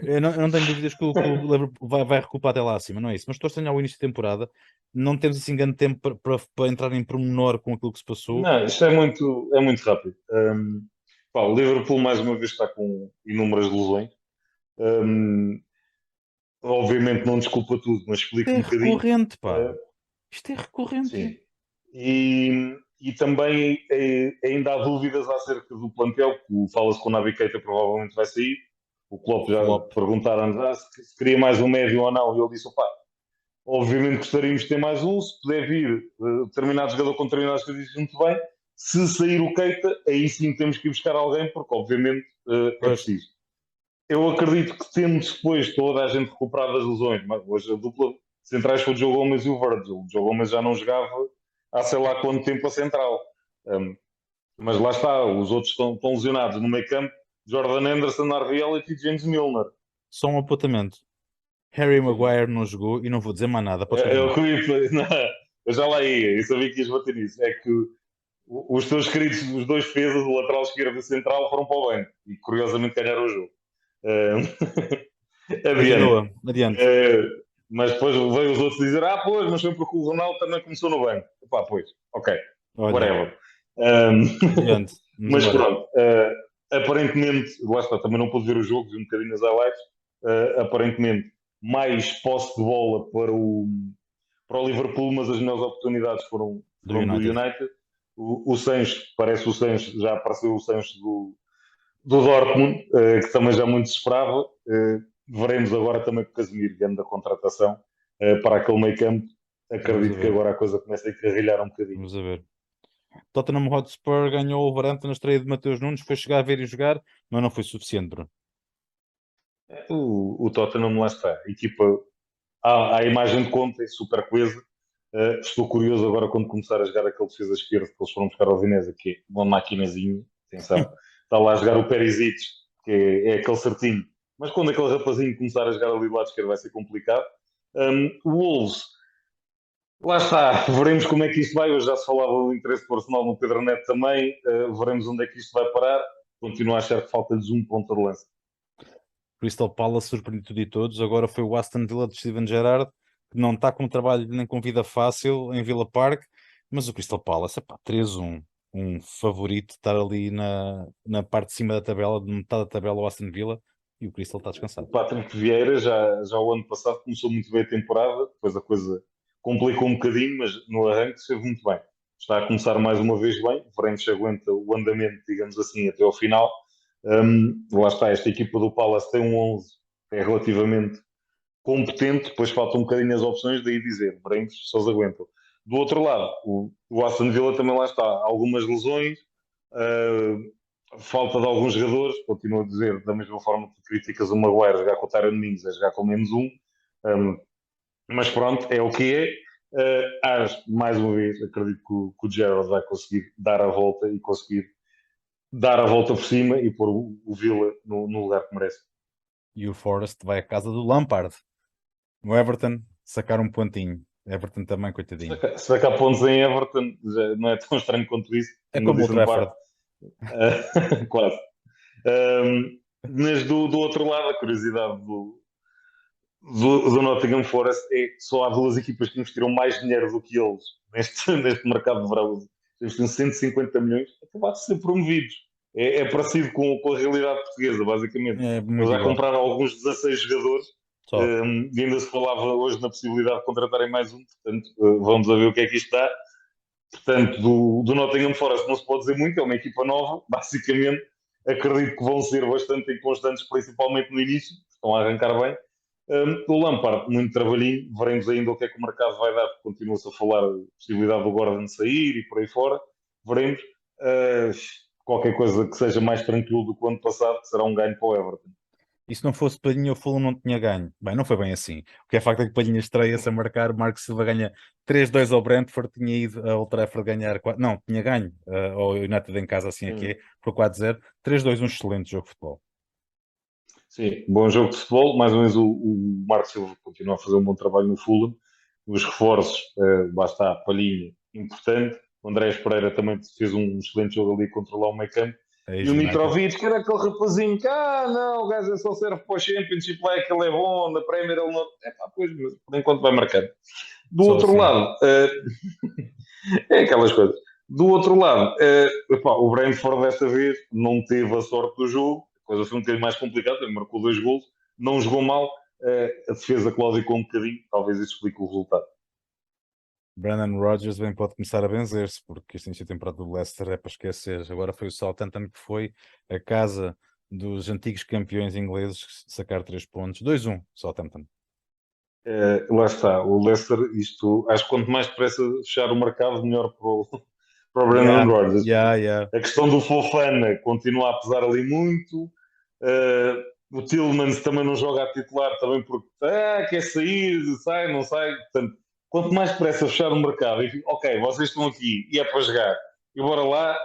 Eu não tenho dúvidas que o Liverpool vai recuperar até lá acima, não é isso? Mas estou a estranhar o início da temporada. Não temos assim grande tempo para entrar em pormenor com aquilo que se passou. Não, isto é muito rápido. Pá, o Liverpool mais uma vez está com inúmeras lesões. Um, obviamente não desculpa tudo, mas Isto explica é um bocadinho. recorrente, pá. Uh, Isto é recorrente. sim. E também ainda há dúvidas acerca do plantel, que fala-se que o Naby Keita provavelmente vai sair. O Klopp já Flop. perguntaram se queria mais um médio ou não, e ele disse, opá, obviamente gostaríamos de ter mais um, se puder vir determinado jogador com determinadas características, muito bem. Se sair o Keita, aí sim temos que ir buscar alguém, porque obviamente é Pois, preciso. Eu acredito que tendo depois toda a gente recuperado das lesões, mas hoje a dupla centrais foi o Joe Gomes e o Virgil. O Joe Gomes já não jogava há sei lá quanto tempo a central. Um, mas lá está, os outros estão lesionados no meio campo. Jordan Anderson, Harvey Elliott e James Milner. só um apontamento. Harry Sim. Maguire não jogou e não vou dizer mais nada. Podes Eu, continuar. não, eu já lá ia, eu sabia que ias bater isso. É que os teus queridos, os dois defesas, o lateral esquerdo e o central, foram para o banco e curiosamente ganharam o jogo. Adiante. Continua, adiante. Mas depois veio os outros dizer: Ah, pois, mas foi porque o Ronaldo também começou no banco. Pá, pois, ok, Olha, whatever. Um, adiante. Vamos mas embora. pronto, aparentemente, lá está, também não pude ver os jogos, vi um bocadinho as highlights. Aparentemente, mais posse de bola para o Liverpool, mas as melhores oportunidades Do foram do United. United. O Sancho, parece o Sancho, já apareceu o Sancho do Dortmund, que também já muito se esperava. Veremos agora também com o Casemiro, ganhando a contratação para aquele meio campo. Vamos a Acredito que ver. agora a coisa começa a encarrilhar um bocadinho. Vamos a ver. Tottenham Hotspur ganhou o Wolverhampton na estreia de Mateus Nunes. Foi chegar a ver e jogar, mas não foi suficiente, Bruno. O Tottenham lá está. A equipa, a imagem de conta é super coesa. Estou curioso agora quando começar a jogar aquele defesa esquerdo que eles foram buscar ao Veneza, que é uma maquinazinha, atenção. Está lá a jogar o Perisic, que é aquele certinho. Mas quando aquele rapazinho começar a jogar ali do lado esquerdo vai ser complicado. O Wolves, lá está, veremos como é que isto vai. Hoje já se falava do interesse personal no Pedro Neto também. Veremos onde é que isto vai parar. Continuo a achar que falta-lhes um ponto de lança. Crystal Palace surpreendeu tudo e todos. Agora foi o Aston Villa de Steven Gerrard, que não está com trabalho nem com vida fácil em Villa Park, mas o Crystal Palace, epá, 3-1, um favorito estar ali na parte de cima da tabela, de metade da tabela, o Aston Villa, e o Crystal está O descansado. Patrick Vieira já o ano passado começou muito bem a temporada, depois a coisa complicou um bocadinho, mas no arranque esteve muito bem. Está a começar mais uma vez bem, veremos se aguenta o andamento, digamos assim, até ao final. Lá está, esta equipa do Palace tem um 11 que é relativamente competente, depois faltam um bocadinho as opções, daí dizer, veremos se eles aguentam. Do outro lado, o Aston Villa também lá está, algumas lesões, falta de alguns jogadores, continuo a dizer, da mesma forma que criticas o Maguire jogar com o Tyron Mings, a jogar com menos um, mas pronto, é o que é. Mais uma vez, acredito que o Gerrard vai conseguir dar a volta e conseguir dar a volta por cima e pôr o Villa no lugar que merece. E o Forest vai à casa do Lampard. O Everton sacar um pontinho. Everton também, coitadinho. Se há pontos em Everton, já não é tão estranho quanto isso, É no como o Decent Park. Trafford. Quase. Mas do outro lado, a curiosidade do Nottingham Forest é que só há duas equipas que investiram mais dinheiro do que eles neste mercado de verão. Eles têm 150 milhões, acabaram de ser promovidos. É parecido com a realidade portuguesa, basicamente. É Eles muito já igual. compraram alguns 16 jogadores Só. E ainda se falava hoje na possibilidade de contratarem mais um, portanto, vamos a ver o que é que isto dá. Portanto, do Nottingham Forest não se pode dizer muito, é uma equipa nova, basicamente. Acredito que vão ser bastante inconstantes, principalmente no início, estão a arrancar bem. O Lampard, muito trabalhinho, veremos ainda o que é que o mercado vai dar, porque continua-se a falar da possibilidade do Gordon sair e por aí fora. Veremos. Qualquer coisa que seja mais tranquilo do que o ano passado, será um ganho para o Everton. E se não fosse Palhinha, o Fulham não tinha ganho. Bem, não foi bem assim. O que é facto é que Palhinha estreia-se a marcar, Marco Silva ganha 3-2 ao Brentford, tinha ido a Old Trafford ganhar, não, tinha ganho ao United em casa, assim aqui, por 4-0. 3-2, um excelente jogo de futebol. Sim, bom jogo de futebol. Mais ou menos o Marco Silva continua a fazer um bom trabalho no Fulham. Os reforços, lá está, Palhinha, importante. O Andrés Pereira também fez um excelente jogo ali a controlar o meio campo. E o Ex-United. Mitrovic, que era aquele rapazinho que, não, o gajo só serve para o Championship, lá é que ele é bom, na Premier ele não. É pá, pois, mas por enquanto vai marcando. Do Só outro assim. lado, é aquelas coisas. Do outro lado, epá, o Brentford desta vez não teve a sorte do jogo, a coisa foi um bocadinho mais complicada, ele marcou 2 golos, não jogou mal, a defesa claudicou um bocadinho, talvez isso explique o resultado. Brandon Rodgers bem pode começar a benzer-se, porque este início de temporada do Leicester é para esquecer. Agora foi o Southampton que foi a casa dos antigos campeões ingleses sacar 3 pontos. 2-1, Southampton. Lá está, o Leicester, isto, acho que quanto mais depressa fechar o mercado, melhor para o Brandon Yeah, Rodgers. yeah. A questão do Fofana continua a pesar ali muito. O Tillmans também não joga a titular, também porque quer sair, sai, não sai. Portanto, quanto mais depressa fechar o mercado e ok, vocês estão aqui e é para jogar, e bora lá,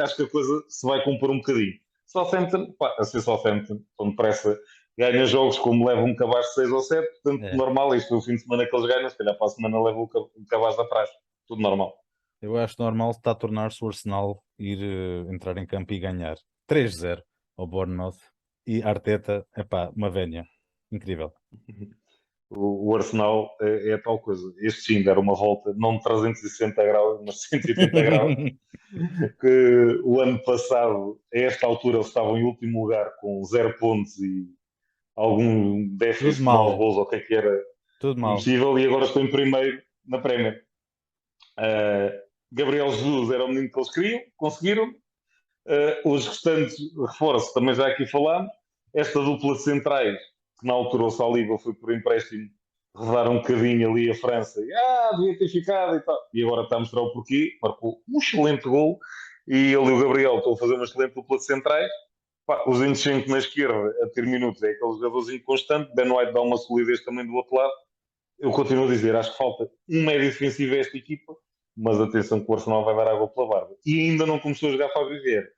acho que a coisa se vai compor um bocadinho. Southampton, pá, a ser Southampton, tão depressa ganha jogos como leva um cabaz de 6 ou 7, portanto, É. normal, isto é o fim de semana que eles ganham, se calhar para a semana leva o cabaz da praxe, tudo normal. Eu acho normal está a tornar-se o Arsenal ir entrar em campo e ganhar 3-0 ao Bournemouth e Arteta, epá, uma vénia. Incrível. O Arsenal é a tal coisa. Este sim deram uma volta, não de 360 graus, mas 180 graus. Que o ano passado, a esta altura, eles estavam em último lugar com 0 pontos e algum Tudo déficit de 9 mal, gols, ou o que era tudo mal. impossível, e agora estão em primeiro na Premier. Gabriel Jesus era o menino que eles queriam, conseguiram. Os restantes reforços, também já aqui falámos. Esta dupla de centrais, que na altura o Saliba foi por empréstimo, rodar um bocadinho ali a França, e, devia ter ficado e tal. E agora está a mostrar o porquê, marcou um excelente gol, e ele e o Gabriel estão a fazer uma excelente dupla de centrais. Pá, o Zinchenko na esquerda, a ter minutos, é aquele jogadorzinho constante. Ben White dá uma solidez também do outro lado. Eu continuo a dizer, acho que falta um médio defensivo a esta equipa, mas atenção que o Arsenal vai dar água pela barba. E ainda não começou a jogar Fábio Vieira.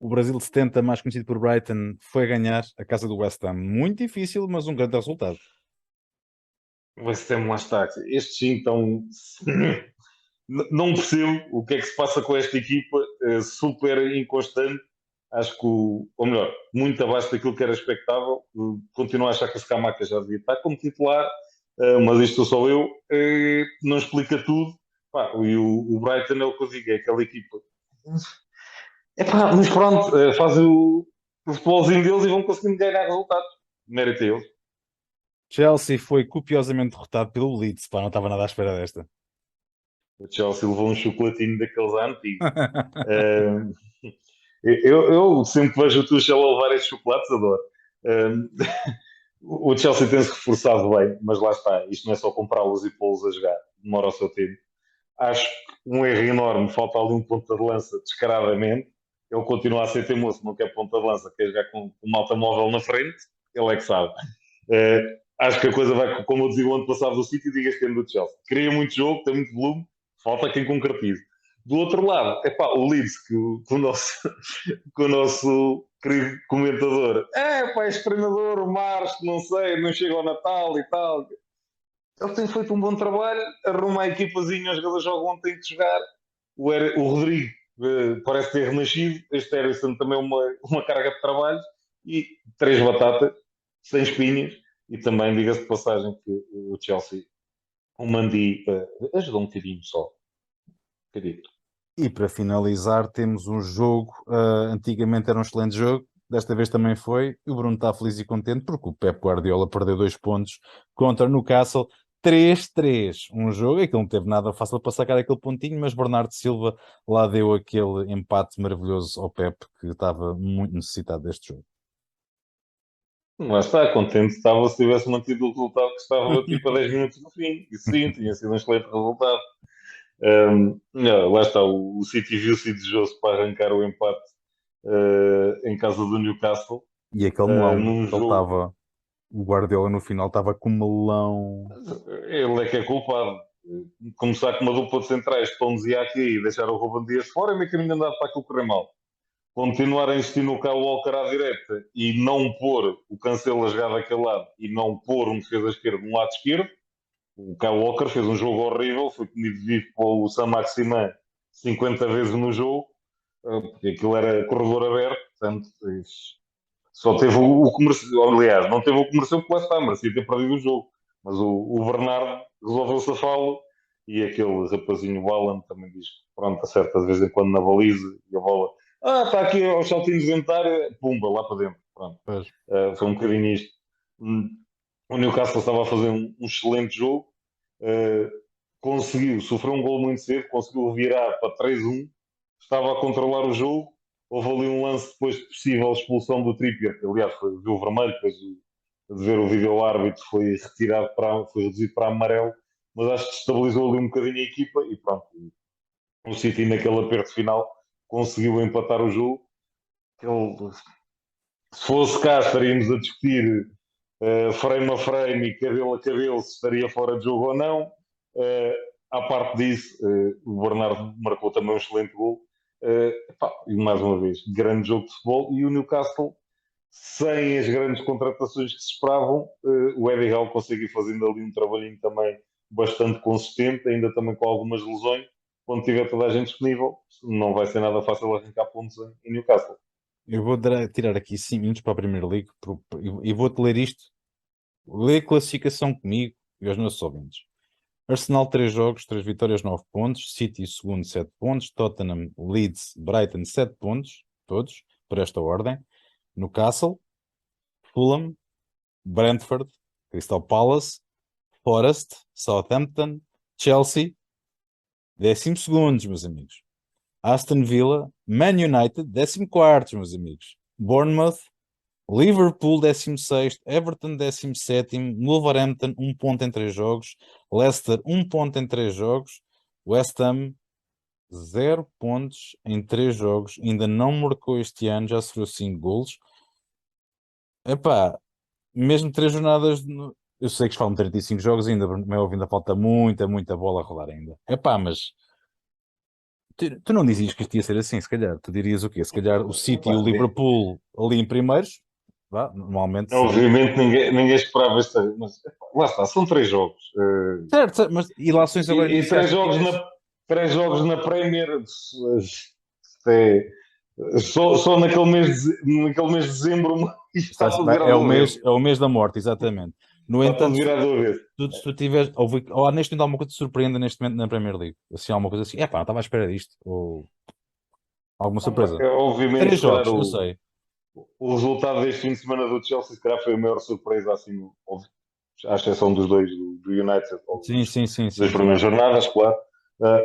O Brasil de 70, mais conhecido por Brighton, foi ganhar a casa do West Ham. Muito difícil, mas um grande resultado. O West Ham lá está. Estes sim estão. Não percebo o que é que se passa com esta equipa, super inconstante. Acho que, ou melhor, muito abaixo daquilo que era expectável. Continuo a achar que o Scamacca já devia estar como titular, mas isto sou eu. Não explica tudo. Pá, e o Brighton é o que eu digo, é aquela equipa. Mas pronto, faz o futebolzinho deles e vão conseguindo ganhar resultados. Mérito a eles. Chelsea foi copiosamente derrotado pelo Leeds. Pá, não estava nada à espera desta. O Chelsea levou um chocolatinho daqueles antigos. Eu sempre vejo o Tuchel a levar estes chocolates, adoro. O Chelsea tem-se reforçado bem, mas lá está. Isto não é só comprá-los e pô-los a jogar. Demora o seu tempo. Acho que um erro enorme. Falta ali um ponta de lança descaradamente. Ele continua a ser teimoso, não quer ponta de lança, quer jogar com um automóvel na frente. Ele é que sabe. Acho que a coisa vai, como eu dizia o ano passado do City, diga este ano do Chelsea. Cria muito jogo, tem muito volume, falta quem concretize. Do outro lado, o Leeds, que o nosso querido comentador, este treinador, o Marcos, não sei, não chega ao Natal e tal. Ele tem feito um bom trabalho, arruma a equipazinha, os jogadores jogam onde têm que jogar. O Rodrigo parece ter renascido, este Harrison também é uma carga de trabalho, e 3 batatas, sem espinhas, e também diga-se de passagem que o Chelsea, o Mandi, ajudou um bocadinho só. Acredito. E para finalizar, temos um jogo. Antigamente era um excelente jogo. desta vez também foi. E o Bruno está feliz e contente porque o Pep Guardiola perdeu 2 pontos contra o Newcastle. 3-3, um jogo em que não teve nada fácil para sacar aquele pontinho, mas Bernardo Silva lá deu aquele empate maravilhoso ao Pep, que estava muito necessitado deste jogo. Lá está, contente estava se tivesse mantido o resultado que estava tipo a 10 minutos do fim. Isso sim, tinha sido um excelente resultado. Não, lá está, o City viu-se e desejou-se para arrancar o empate em casa do Newcastle, E aquele melão, num ele jogo. estava, o Guardiola no final estava com melão. Ele é que é culpado. Começar com uma dupla de centrais, Stones e aqui e deixar o Ruben Dias fora é meio caminho andado para aquilo correr mal. Continuar a insistir no Kyle Walker à direita e não pôr o Cancelo a jogar daquele lado e não pôr um defesa esquerdo no lado esquerdo. O Kyle Walker fez um jogo horrível, foi comido vivo pelo Sam Maximin 50 vezes no jogo, porque aquilo era corredor aberto, portanto, só teve o que mereceu. Aliás, não teve o que mereceu porque o West Ham merecia ter perdido o jogo. Mas o Bernardo resolveu safá-lo e aquele rapazinho Alan também diz que pronto, acerta de vez em quando na baliza e a bola. Está aqui aos saltinhos de dentário, pumba, lá para dentro. Pronto. Pois. Foi um bocadinho isto. O Newcastle estava a fazer um excelente jogo, uh, conseguiu, sofreu um gol muito cedo, conseguiu virar para 3-1, estava a controlar o jogo. Houve ali um lance depois de possível expulsão do Trippier, que aliás viu o vermelho, depois de ver o vídeo árbitro foi retirado foi reduzido para amarelo, mas acho que estabilizou ali um bocadinho a equipa e pronto. O City naquele aperto final conseguiu empatar o jogo. Se fosse cá estaríamos a discutir frame a frame e cabelo a cabelo se estaria fora de jogo ou não. À parte disso, o Bernardo marcou também um excelente gol. E mais uma vez, grande jogo de futebol. E o Newcastle, sem as grandes contratações que se esperavam, o Eddie Howe conseguiu fazendo ali um trabalhinho também bastante consistente, ainda também com algumas lesões. Quando tiver toda a gente disponível, não vai ser nada fácil arrancar pontos em Newcastle. Eu vou tirar aqui 5 minutos para a Premier League e vou-te ler isto. Lê a classificação comigo e aos nossos ouvintes. Arsenal 3 jogos, 3 vitórias, 9 pontos. City segundo, 7 pontos. Tottenham, Leeds, Brighton, 7 pontos. Todos, por esta ordem. Newcastle, Fulham, Brentford, Crystal Palace, Forest, Southampton, Chelsea, 12º, meus amigos. Aston Villa, Man United, 14º, meus amigos. Bournemouth, Liverpool, 16º, Everton, 17º, Wolverhampton, 1 ponto em 3 jogos, Leicester, 1 ponto em 3 jogos, West Ham, 0 pontos em 3 jogos, ainda não marcou este ano, já sofreu 5 golos. Epá, mesmo 3 jornadas, eu sei que falam 35 jogos ainda, meu, ainda falta muita bola a rolar ainda. Epá, mas tu não dizias que isto ia ser assim, se calhar. Tu dirias o quê? Se calhar o City e o Liverpool ali em primeiros, vá, normalmente Não, seria. obviamente ninguém esperava esta. Mas lá está, são 3 jogos. Certo, certo, mas ilações agora E iniciais, três tu jogos tinhas. na, 3 jogos na Premier. Isto é, só naquele mês de dezembro isto está tudo É virado o ao mês, avesso. é o mês da morte, exatamente. No Está tudo entanto, virado ao avesso. se tu tiveres, ou há neste momento alguma coisa que te surpreenda neste momento na Premier League, assim, alguma coisa assim, não estava à espera disto, ou alguma surpresa. Obviamente, Três se calhar jogos, eu sei. o resultado deste fim de semana do Chelsea se calhar foi a maior surpresa, assim, à exceção dos dois do United, ou Sim, sim, sim, das sim, sim. primeiras jornadas, claro,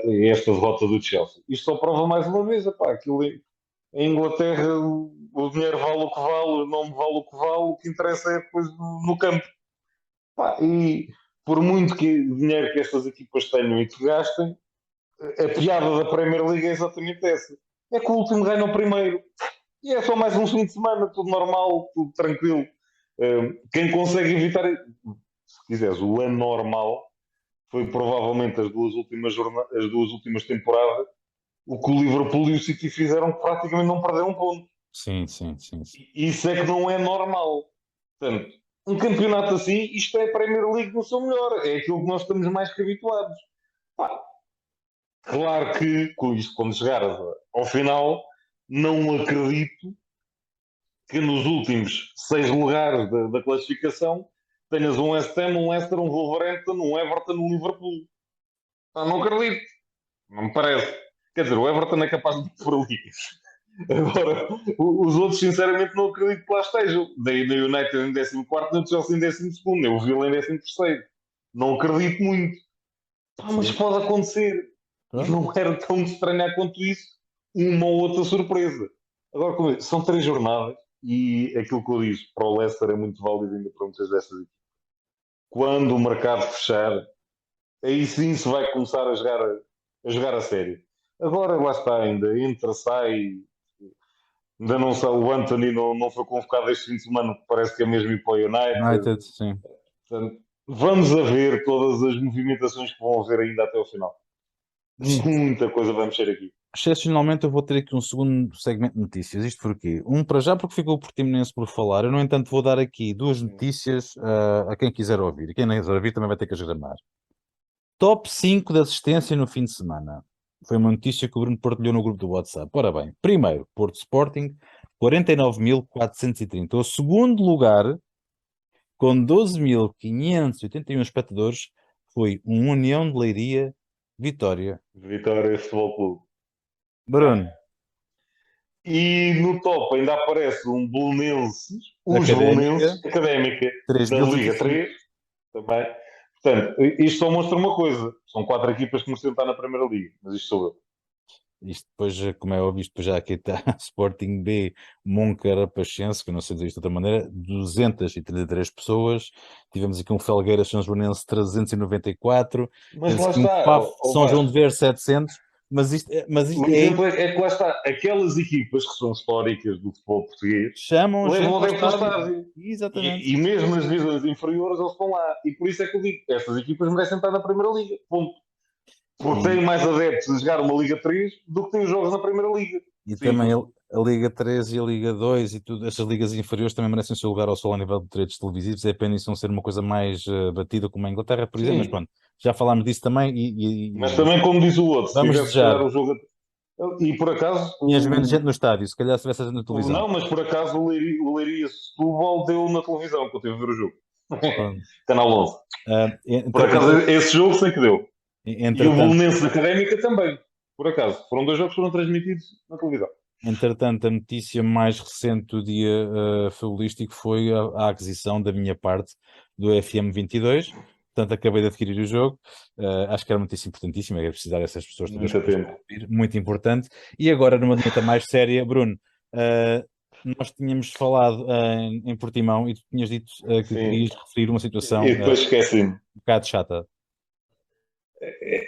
e esta derrota do Chelsea. Isto só prova mais uma vez, epá, aquilo em Inglaterra o dinheiro vale o que vale, o nome vale o que vale, o que interessa é depois no campo. Pá, e por muito dinheiro que estas equipas tenham e que gastem, a piada da Premier League é exatamente essa. É que o último ganha o primeiro. E é só mais um fim de semana, tudo normal, tudo tranquilo. Quem consegue evitar, se quiseres, o ano normal, foi provavelmente as duas últimas temporadas, o que o Liverpool e o City fizeram que praticamente não perderam um ponto. Sim, sim, sim, sim. Isso é que não é normal. Portanto, um campeonato assim, isto é a Premier League no seu melhor. É aquilo que nós estamos mais que habituados. Pá, claro que, com isto, quando chegar ao final, não acredito que nos últimos 6 lugares da classificação tenhas um West Ham, um Leicester, um Wolverhampton, um Everton, um Liverpool. Não acredito. Não me parece. Quer dizer, o Everton é capaz de pôr ali. Agora, os outros, sinceramente, não acredito que lá estejam. Daí no United em 14º, no Chelsea em 12º, eu vi em 13º. Não acredito muito. Mas Sim, pode acontecer. E pronto. não era tão de estranhar quanto isso. Uma ou outra surpresa. Agora, como eu disse, são 3 jornadas e aquilo que eu disse para o Leicester é muito válido ainda para muitas dessas equipes. Quando o mercado fechar, aí sim se vai começar a jogar a sério. Agora lá está ainda, entra, sai, ainda não sabe, o Anthony não foi convocado este fim de semana, parece que é mesmo ir para o United. United, sim. Portanto, vamos a ver todas as movimentações que vão haver ainda até ao final. Muita coisa vai mexer aqui. Excepcionalmente, eu vou ter aqui um segundo segmento de notícias. Isto porquê? Um para já, porque ficou o Portimonense por falar. Eu, no entanto, vou dar aqui duas notícias a quem quiser ouvir. E quem não quiser ouvir também vai ter que agramar. Top 5 de assistência no fim de semana. Foi uma notícia que o Bruno partilhou no grupo do WhatsApp. Ora bem, primeiro, Porto Sporting, 49.430. O segundo lugar, com 12.581 espectadores, foi um União de Leiria Vitória. Vitória Futebol Clube. Bruno, E no top ainda aparece um Belenenses, os Académica, Belenenses, Académica, da Liga 3.205. 3 também. Portanto, isto só mostra uma coisa: são 4 equipas que mereciam estar na Primeira Liga, mas isto sou eu. Isto depois, como é óbvio, isto depois já aqui está Sporting B, Moncarapachense, que eu não sei dizer isto de outra maneira, 233 pessoas. Tivemos aqui um Felgueiras São Joanense 394. Mas Temos lá aqui um está, FAF São João de Vasco. Ver 700. Mas O isto é exemplo é que lá está, aquelas equipas que são históricas do futebol português chamam a levam gente ao adeptos ao estádio. estádio. Exatamente. E mesmo nas divisões inferiores eles estão lá. E por isso é que eu digo, estas equipas merecem estar na Primeira Liga. Ponto. Porque têm E, mais adeptos a jogar uma Liga 3 do que têm os jogos na Primeira Liga. e também Simples. a Liga 3 e a Liga 2 e tudo, estas ligas inferiores também merecem o seu lugar ao sol a nível de direitos televisivos. É pena isso não ser uma coisa mais batida como a Inglaterra, por exemplo, mas Sim. pronto, já falámos disso também Mas também, como diz o outro, se vamos tivesse, se calhar, desejar. o jogo. E por acaso, Tinhas menos gente no estádio, se calhar se tivesse gente na televisão. não, mas por acaso o Leiria Setúbal deu na televisão, que eu tive a ver o jogo. Pronto. Canal 11. Por Entre- acaso, esse jogo sei que deu. E o entretanto, Belenenses Académica também, por acaso. Foram 2 jogos que foram transmitidos na televisão. entretanto, a notícia mais recente do dia futebolístico foi a aquisição da minha parte do FM 22. Portanto, acabei de adquirir o jogo. Acho que era uma notícia importantíssima, era precisar dessas pessoas todas Muito que nos estão atento. a ouvir, muito importante. E agora, numa nota mais séria, Bruno, uh, nós tínhamos falado em Portimão e tu tinhas dito que Sim. querias referir uma situação E depois esqueci-me. um bocado chata.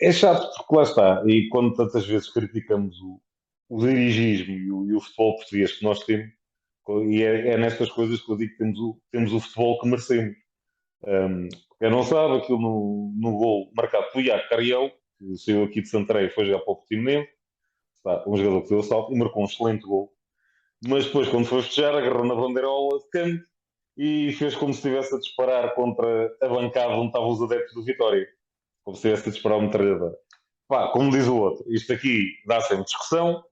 É chato porque lá está. E quando tantas vezes criticamos o dirigismo e o futebol português que nós temos, e é nestas coisas que eu digo que temos o futebol que merecemos. Quem não sabe, aquilo no gol marcado pelo Iago Cariel, que saiu aqui de Santarém e foi jogar para o Portimonense, está, um jogador que deu o salto e marcou um excelente gol. Mas depois, quando foi festejar, agarrou na bandeirola de canto e fez como se estivesse a disparar contra a bancada onde estavam os adeptos do Vitória. Como se estivesse a disparar uma metralhadora. Pá, como diz o outro, isto aqui dá sempre discussão.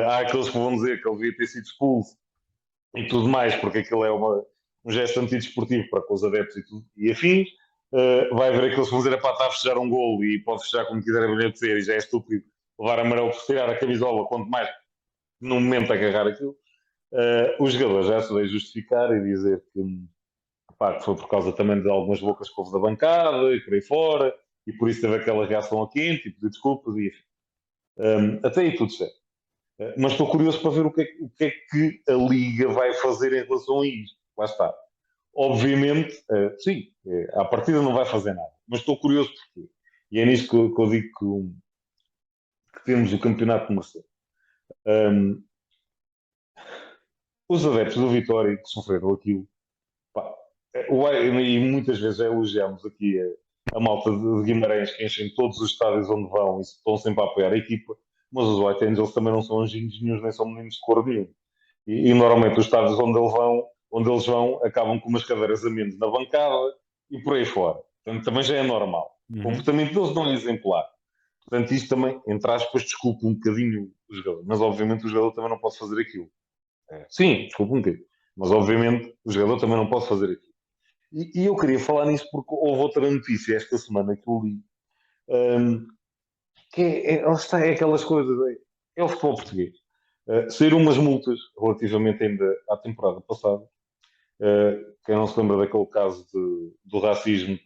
Há aqueles que vão dizer que ele devia ter sido expulso e tudo mais, porque aquilo é um gesto antidesportivo para com os adeptos e, tudo, e afins. Vai haver aqueles que vão dizer, pá, está a festejar um golo e pode festejar como quiser acontecer e já é estúpido levar amarelo por tirar a camisola, quanto mais num momento agarrar aquilo. Os jogadores já se veio justificar e dizer pá, que foi por causa também de algumas bocas que houve da bancada e por aí fora, e por isso teve aquela reação a quente e pedir desculpas e enfim. Até aí tudo certo. Mas estou curioso para ver o que é que a Liga vai fazer em relação a isto. Lá está. Obviamente, sim, à partida não vai fazer nada. Mas estou curioso porquê. E é nisto que eu digo que temos o campeonato de Mercedes. Um, os adeptos do Vitória que sofreram aquilo, pá, e muitas vezes já elogiamos aqui a malta de Guimarães que enchem todos os estádios onde vão e estão sempre a apoiar a equipa, mas os White Angels também não são anjinhos nenhums, nem são meninos de cor nenhum. E normalmente os estádios onde eles vão acabam com umas cadeiras a menos na bancada e por aí fora. Portanto, também já é normal. O Uhum. comportamento deles não é exemplar. Portanto, isto também, entre aspas, desculpa um bocadinho o jogador. Mas, obviamente, o jogador também não pode fazer aquilo. Sim, desculpa um bocadinho. Mas, obviamente, o jogador também não pode fazer aquilo. E eu queria falar nisso porque houve outra notícia esta semana que eu li. hum, que lá está, é aquelas coisas. É o futebol português. Saíram umas multas relativamente ainda à temporada passada. Quem não se lembra daquele caso do racismo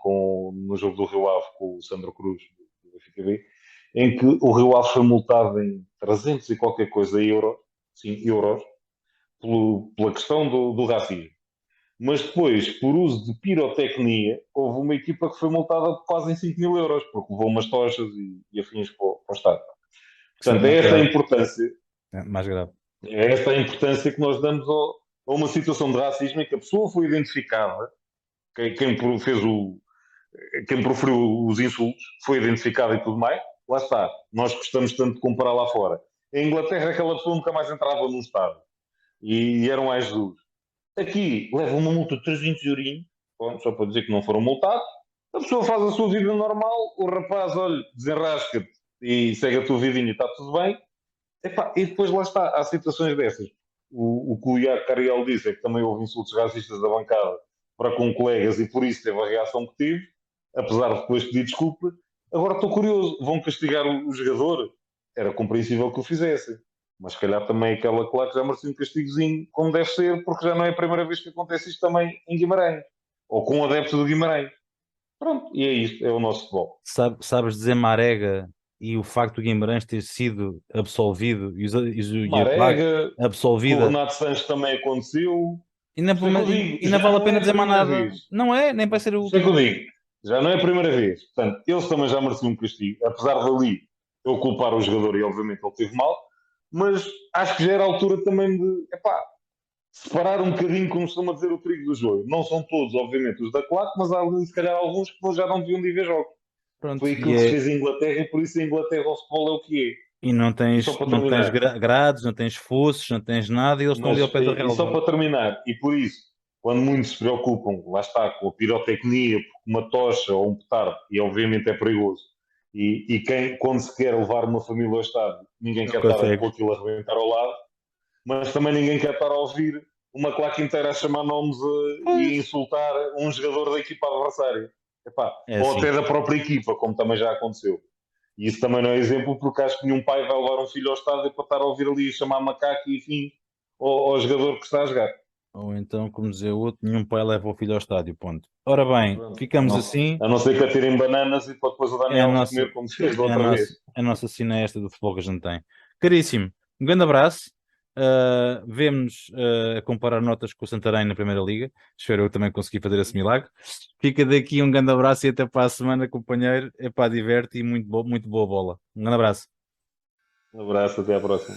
no jogo do Rio Ave com o Sandro Cruz, do Benfica B, em que o Rio Ave foi multado em 300 e qualquer coisa euros, sim, euros, pela questão do racismo. Mas depois, por uso de pirotecnia, houve uma equipa que foi multada quase em 5 mil euros, porque levou umas tochas e afins para o Estado. Isso é Portanto, mais grave. é Mais grave. esta a importância que nós damos a uma situação de racismo em que a pessoa foi identificada, quem fez quem proferiu os insultos foi identificado e tudo mais. Lá está. Nós gostamos tanto de comparar lá fora. Em Inglaterra, aquela pessoa nunca mais entrava num Estado. E eram mais duros. Aqui, leva uma multa de 300 eurinhos, só para dizer que não foram multados. A pessoa faz a sua vida normal, o rapaz, olha, desenrasca-te e segue a tua vidinha e está tudo bem. E depois lá está, há situações dessas. O que o Iaco Cariel disse é que também houve insultos racistas da bancada para com colegas e por isso teve a reação que tive, apesar de depois pedir desculpa. Agora estou curioso, vão castigar o jogador? Era compreensível que o fizessem. Mas se calhar também aquela claque já merecia um castigozinho, como deve ser, porque já não é a primeira vez que acontece isto também em Guimarães. Ou com um adepto do Guimarães. Pronto, e é isto, é o nosso futebol. Sabes dizer Marega e o facto do Guimarães ter sido absolvido e a claque Marega, com o absolvida, Renato Sanches também aconteceu. ainda, Por isso é que eu digo, ainda já vale a não pena é a dizer mais primeira nada. vez. Não é, nem vai ser a Por isso é que eu última. digo, já não é a primeira vez. Portanto, eles também já mereciam um castigo, apesar de ali eu culpar o jogador e obviamente ele teve mal, mas acho que já era a altura também de, separar um bocadinho, como costuma dizer, o trigo do joio. Não são todos, obviamente, os da claque, mas há ali, se calhar, alguns que já não deviam de ver jogos. Pronto, Foi aquilo que se fez em Inglaterra e por isso a Inglaterra o futebol é o que é. e não E só tens, para não tens terminar, grades, não tens fossos, não tens nada e eles estão ali ao pé da e só relva. para terminar, e por isso, quando muitos se preocupam, lá está, com a pirotecnia, porque uma tocha ou um petardo, e obviamente é perigoso, quando se quer levar uma família ao estádio, ninguém Não quer estar com consegues. aquilo a rebentar ao lado, mas também ninguém quer estar a ouvir uma claque inteira a chamar nomes e Pois. insultar um jogador da equipa adversária. É Ou assim. até da própria equipa, como também já aconteceu. E isso também não é exemplo, porque acho que nenhum pai vai levar um filho ao estádio para estar a ouvir ali chamar macaco e enfim ao jogador que está a jogar. Ou então, como dizia o outro, nenhum pai leva o filho ao estádio, ponto. Ora bem, Pronto. ficamos assim. A não ser que atirem bananas e para depois o É a Daniel nossa, comer como fez da outra vez. a nossa cena esta do futebol que a gente tem. Caríssimo, um grande abraço. Vemo-nos a comparar notas com o Santarém na Primeira Liga. Espero eu também conseguir fazer esse milagre. Fica daqui um grande abraço e até para a semana, companheiro. Epá, diverte e muito boa bola. Um grande abraço. Um abraço, até à próxima.